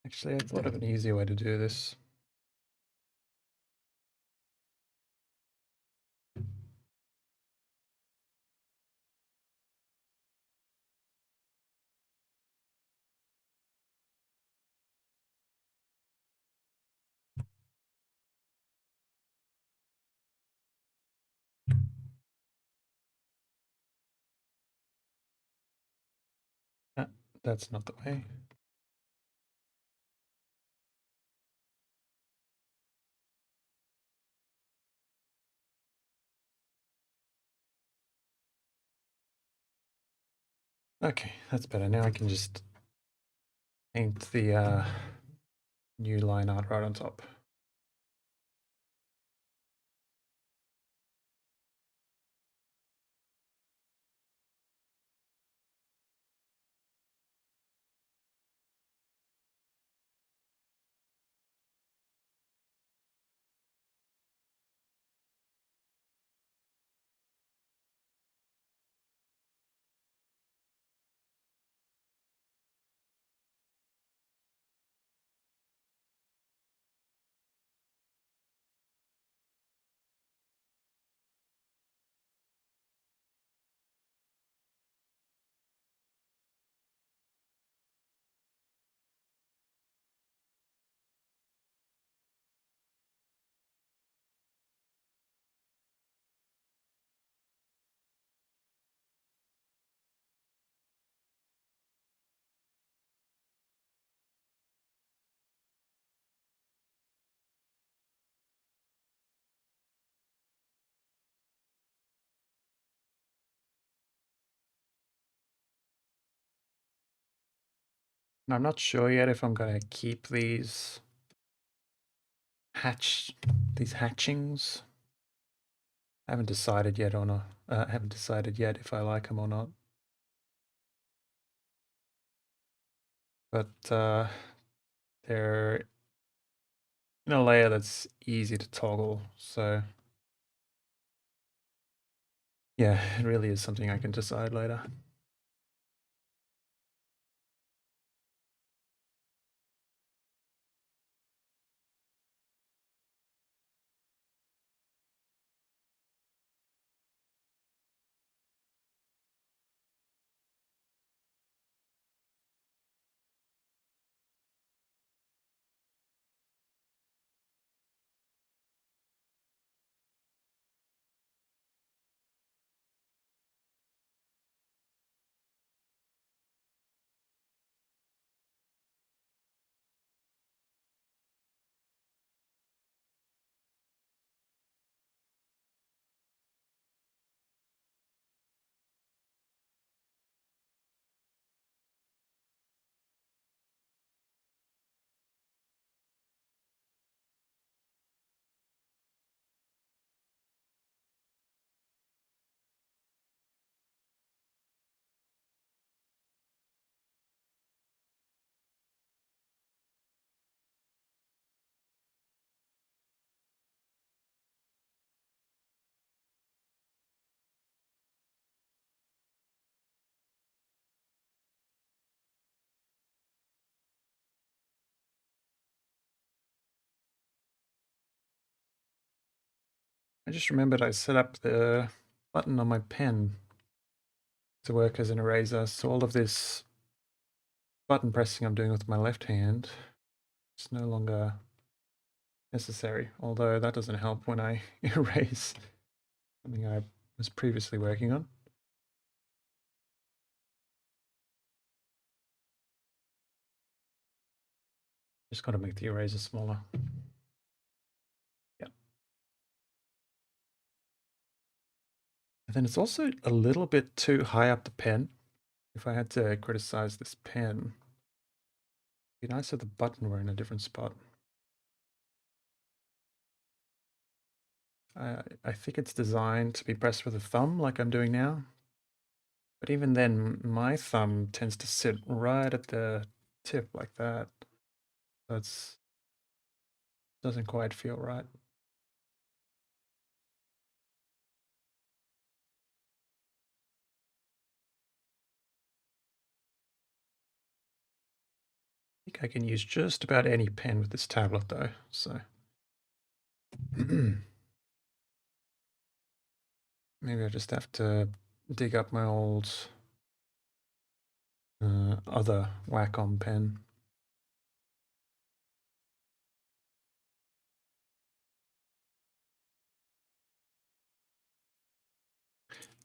Actually, I thought of an easier way to do this. Ah, that's not the way. Okay, that's better. Now I can just paint the new line art right on top. And I'm not sure yet if I'm going to keep these hatchings. I haven't decided yet or not. I haven't decided yet if I like them or not. But they're in a layer that's easy to toggle, so yeah, it really is something I can decide later. I just remembered I set up the button on my pen to work as an eraser, so all of this button pressing I'm doing with my left hand is no longer necessary, although that doesn't help when I erase something I was previously working on. Just got to make the eraser smaller. Yeah. And then it's also a little bit too high up the pen. If I had to criticize this pen, it'd be nice if the button were in a different spot. I think it's designed to be pressed with a thumb like I'm doing now. But even then, my thumb tends to sit right at the tip like that. So it doesn't quite feel right. I think I can use just about any pen with this tablet though, so. Maybe I just have to dig up my old other Wacom pen.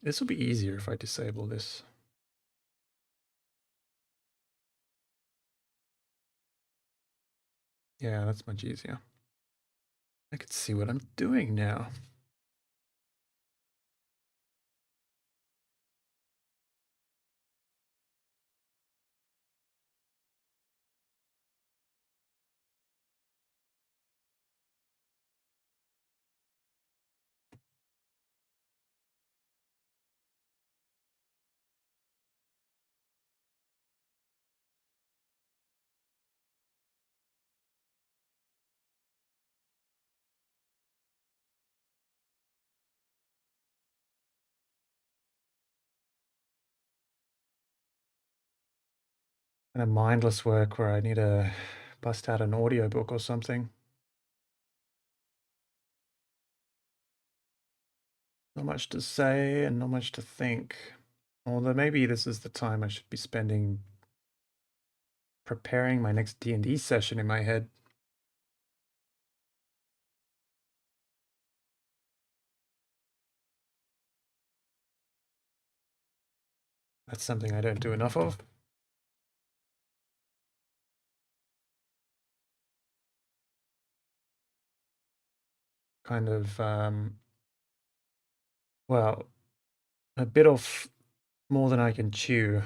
This will be easier if I disable this. Yeah, that's much easier. I can see what I'm doing now. And a mindless work where I need to bust out an audiobook or something. Not much to say and not much to think. Although maybe this is the time I should be spending preparing my next D&D session in my head. That's something I don't do enough of. Kind of, well, a bit of more than I can chew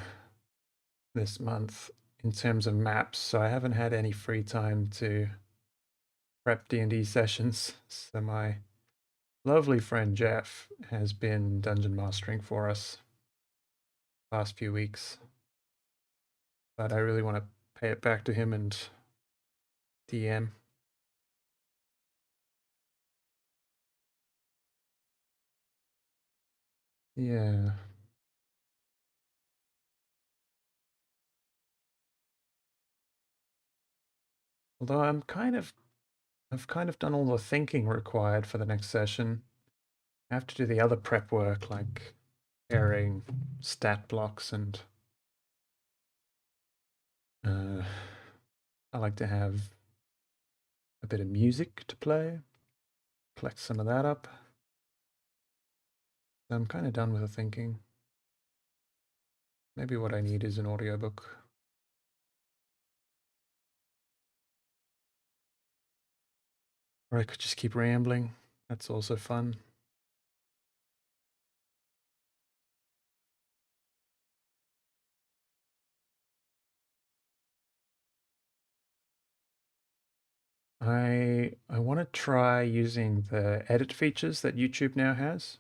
this month. in terms of maps, so I haven't had any free time to prep D&D sessions. So my lovely friend Jeff has been dungeon mastering for us past few weeks, but I really want to pay it back to him and DM. Yeah. Although I've kind of done all the thinking required for the next session. I have to do the other prep work like pairing stat blocks and I like to have a bit of music to play, collect some of that up. So I'm kind of done with the thinking. Maybe what I need is an audiobook. Or I could just keep rambling. That's also fun. I want to try using the edit features that YouTube now has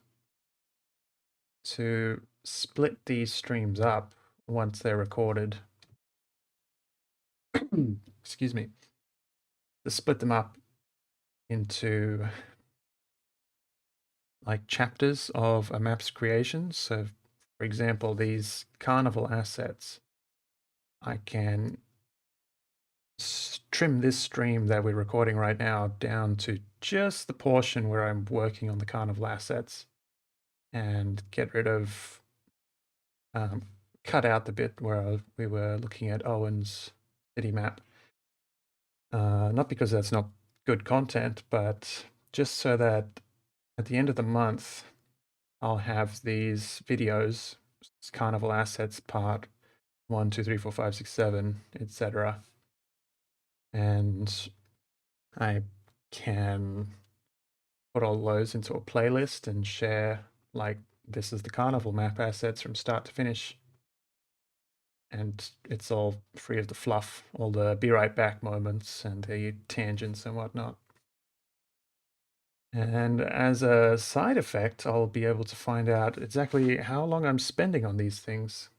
to split these streams up once they're recorded. Excuse me. To split them up into like chapters of a map's creation. So, for example, these carnival assets, I can trim this stream that we're recording right now down to just the portion where I'm working on the carnival assets and get rid of, cut out the bit where we were looking at Owen's city map. Not because that's not good content, but just so that at the end of the month, I'll have these videos, carnival assets part 1, 2, 3, 4, 5, 6, 7, etc. And I can put all those into a playlist and share, like, this is the carnival map assets from start to finish. And it's all free of the fluff, all the be right back moments and the tangents and whatnot. And as a side effect, I'll be able to find out exactly how long I'm spending on these things.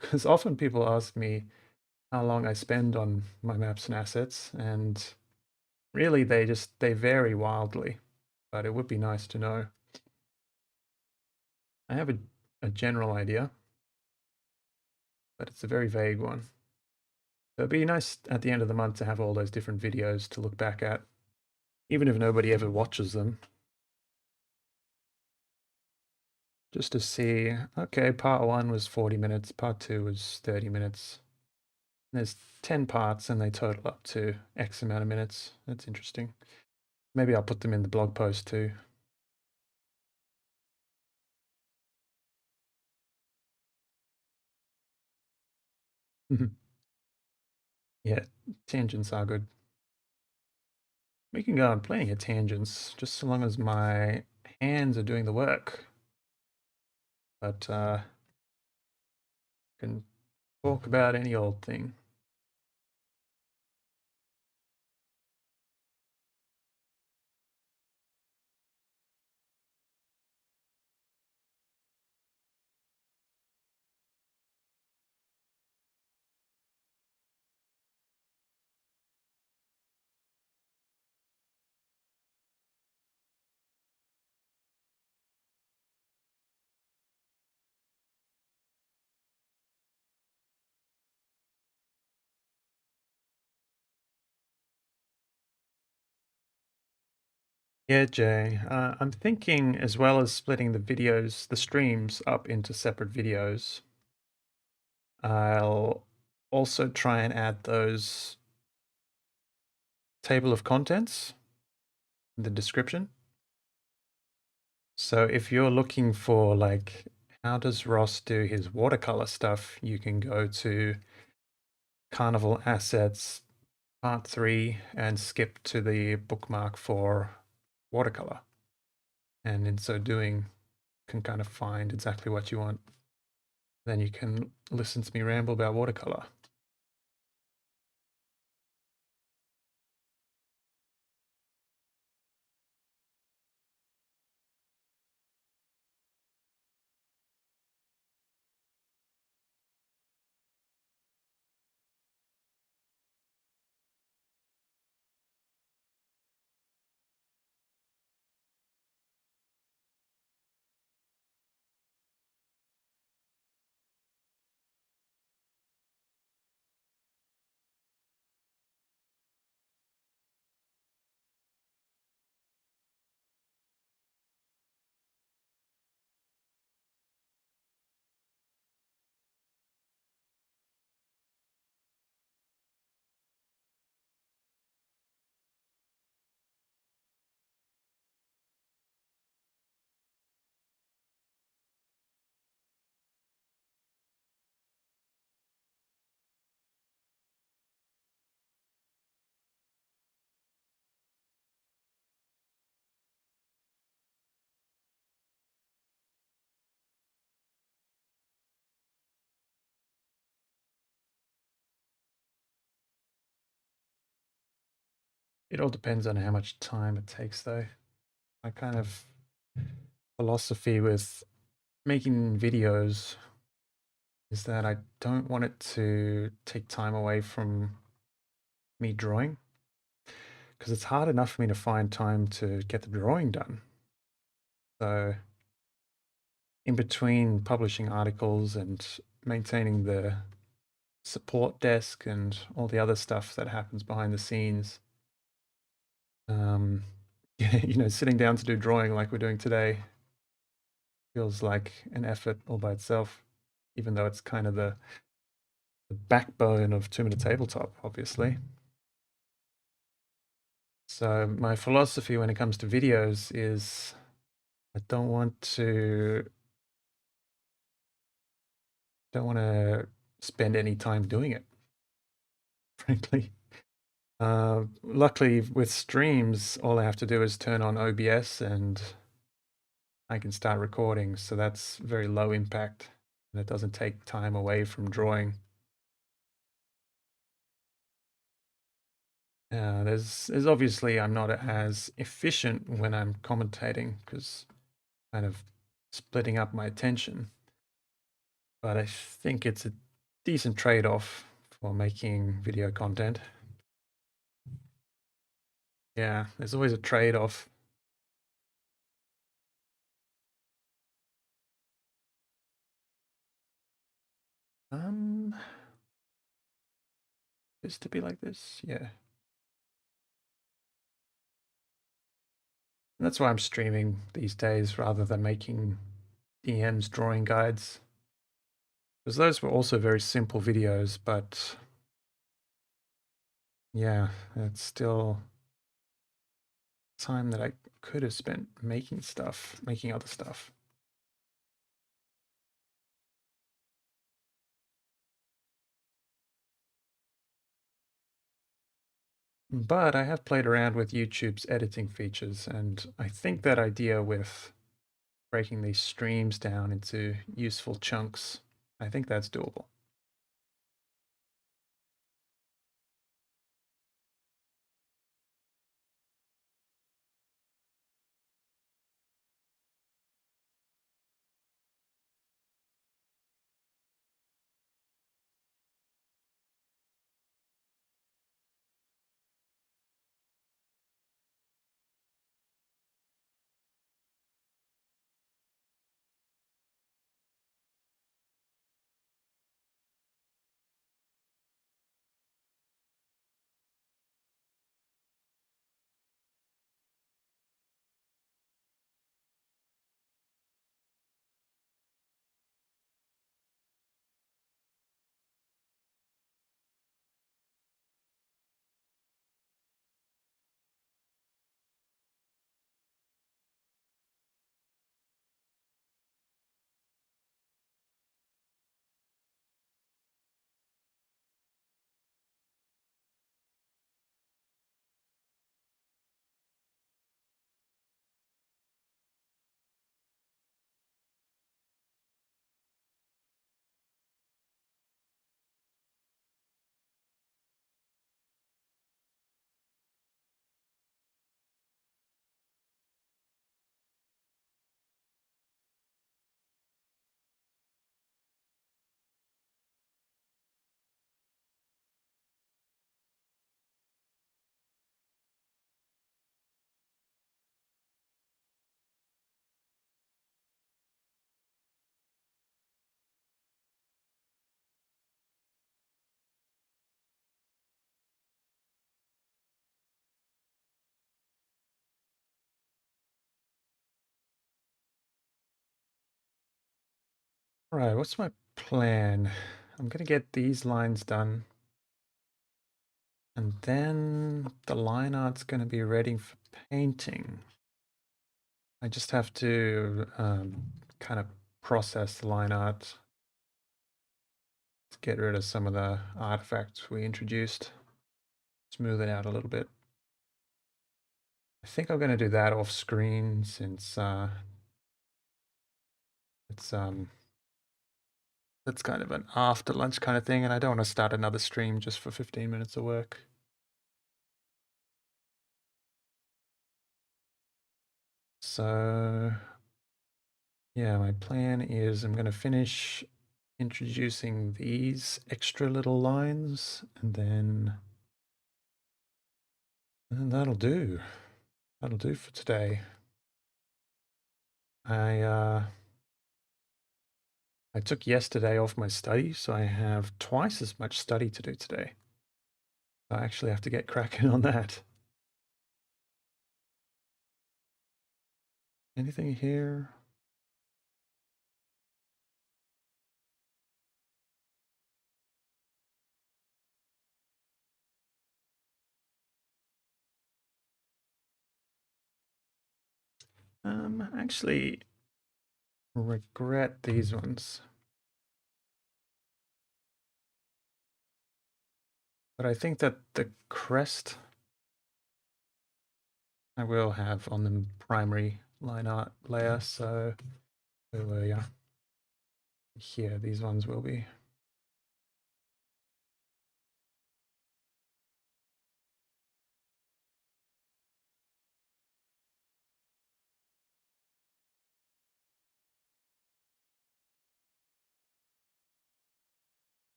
Because often people ask me how long I spend on my maps and assets, and really they vary wildly. But it would be nice to know. I have a general idea, but it's a very vague one. So it'd be nice at the end of the month to have all those different videos to look back at, even if nobody ever watches them. Just to see, okay, part 1 was 40 minutes, part 2 was 30 minutes. There's 10 parts and they total up to X amount of minutes. That's interesting. Maybe I'll put them in the blog post too. Yeah, tangents are good. We can go on plenty of tangents, just so long as my hands are doing the work. But can talk about any old thing. Yeah, Jay. I'm thinking, as well as splitting the videos, the streams up into separate videos, I'll also try and add those table of contents in the description. So if you're looking for, like, how does Ross do his watercolor stuff, you can go to Carnival Assets Part 3 and skip to the bookmark for watercolor. And in so doing, can kind of find exactly what you want. Then you can listen to me ramble about watercolor. It all depends on how much time it takes, though. My kind of philosophy with making videos is that I don't want it to take time away from me drawing, because it's hard enough for me to find time to get the drawing done. So in between publishing articles and maintaining the support desk and all the other stuff that happens behind the scenes, sitting down to do drawing like we're doing today feels like an effort all by itself, even though it's kind of the backbone of 2 Minute Tabletop, obviously. So my philosophy when it comes to videos is I don't want to spend any time doing it, frankly. Luckily with streams, all I have to do is turn on OBS and I can start recording. So that's very low impact and it doesn't take time away from drawing. There's obviously I'm not as efficient when I'm commentating because kind of splitting up my attention. But I think it's a decent trade-off for making video content. Yeah, there's always a trade-off. Is to be like this, yeah. And that's why I'm streaming these days rather than making DM's drawing guides. Because those were also very simple videos, but yeah, it's still time that I could have spent making other stuff. But I have played around with YouTube's editing features, and I think that idea with breaking these streams down into useful chunks, I think that's doable. All right, what's my plan? I'm gonna get these lines done. And then the line art's gonna be ready for painting. I just have to kind of process the line art to get rid of some of the artifacts we introduced, smooth it out a little bit. I think I'm gonna do that off screen since that's kind of an after lunch kind of thing, and I don't want to start another stream just for 15 minutes of work. so yeah, my plan is I'm going to finish introducing these extra little lines, and then that'll do. That'll do for today. I took yesterday off my study, so I have twice as much study to do today. I actually have to get cracking on that. Anything here? Actually regret these ones. But I think that the crest I will have on the primary line art layer, so yeah. Here, these ones will be.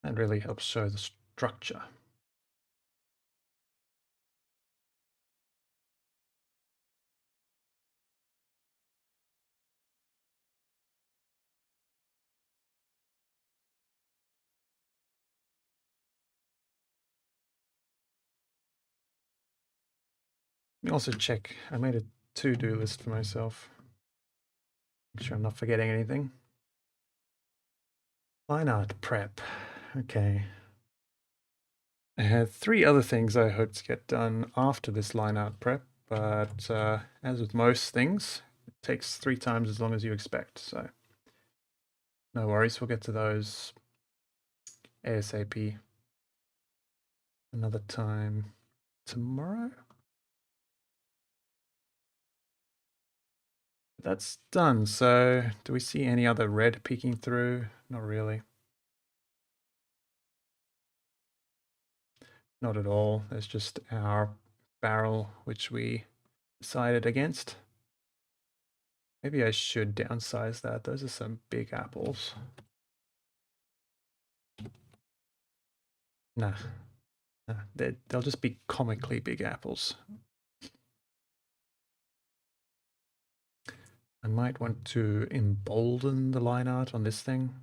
That really helps show the structure. Let me also check. I made a to-do list for myself. Make sure I'm not forgetting anything. Line art prep. Okay. I had 3 other things I hope to get done after this line art prep, but as with most things, it takes 3 times as long as you expect, so no worries, we'll get to those ASAP another time tomorrow. That's done, so do we see any other red peeking through? Not really. Not at all. There's just our barrel, which we decided against. Maybe I should downsize that. Those are some big apples. Nah, they'll just be comically big apples. I might want to embolden the line art on this thing.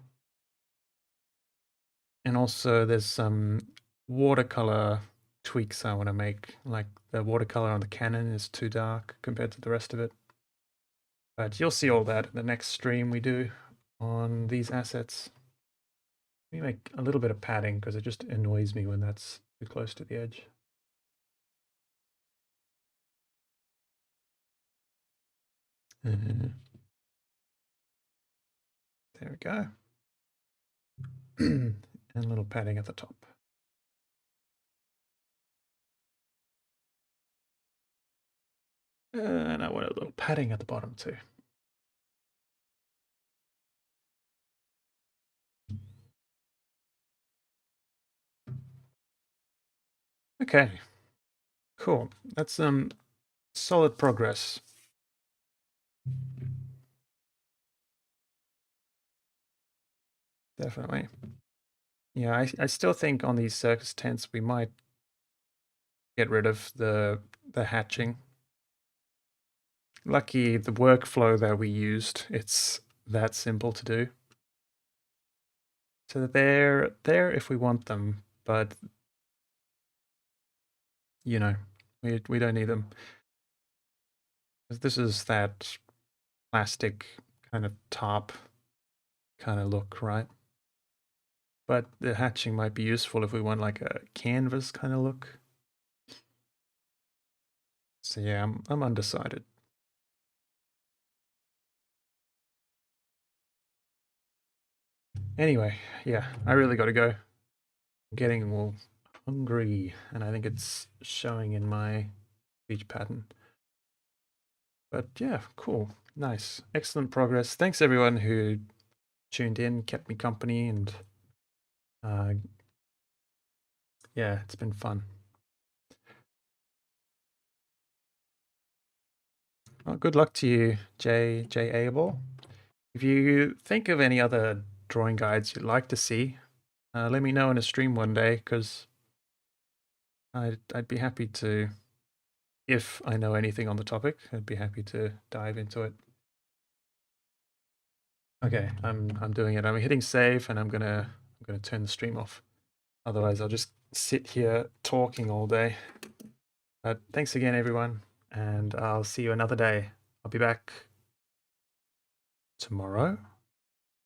And also there's some watercolor tweaks I want to make, like the watercolor on the Canon is too dark compared to the rest of it. But you'll see all that in the next stream we do on these assets. Let me make a little bit of padding because it just annoys me when that's too close to the edge. There we go. And a little padding at the top. And I want a little padding at the bottom too. Okay, cool. That's some solid progress. Definitely. Yeah, I still think on these circus tents we might get rid of the hatching. Lucky the workflow that we used, it's that simple to do. So they're there if we want them, but you know, we don't need them. This is that plastic kind of top kind of look, right? But the hatching might be useful if we want like a canvas kind of look. So yeah, I'm undecided. Anyway, yeah, I really got to go. I'm getting more hungry, and I think it's showing in my speech pattern. But yeah, cool, nice, excellent progress. Thanks everyone who tuned in, kept me company, and yeah, it's been fun. Well, good luck to you, J Abel. If you think of any other drawing guides you'd like to see, let me know in a stream one day, because I'd be happy to, if I know anything on the topic, I'd be happy to dive into it. Okay, I'm doing it. I'm hitting save, and I'm gonna turn the stream off. Otherwise, I'll just sit here talking all day. But thanks again, everyone, and I'll see you another day. I'll be back tomorrow.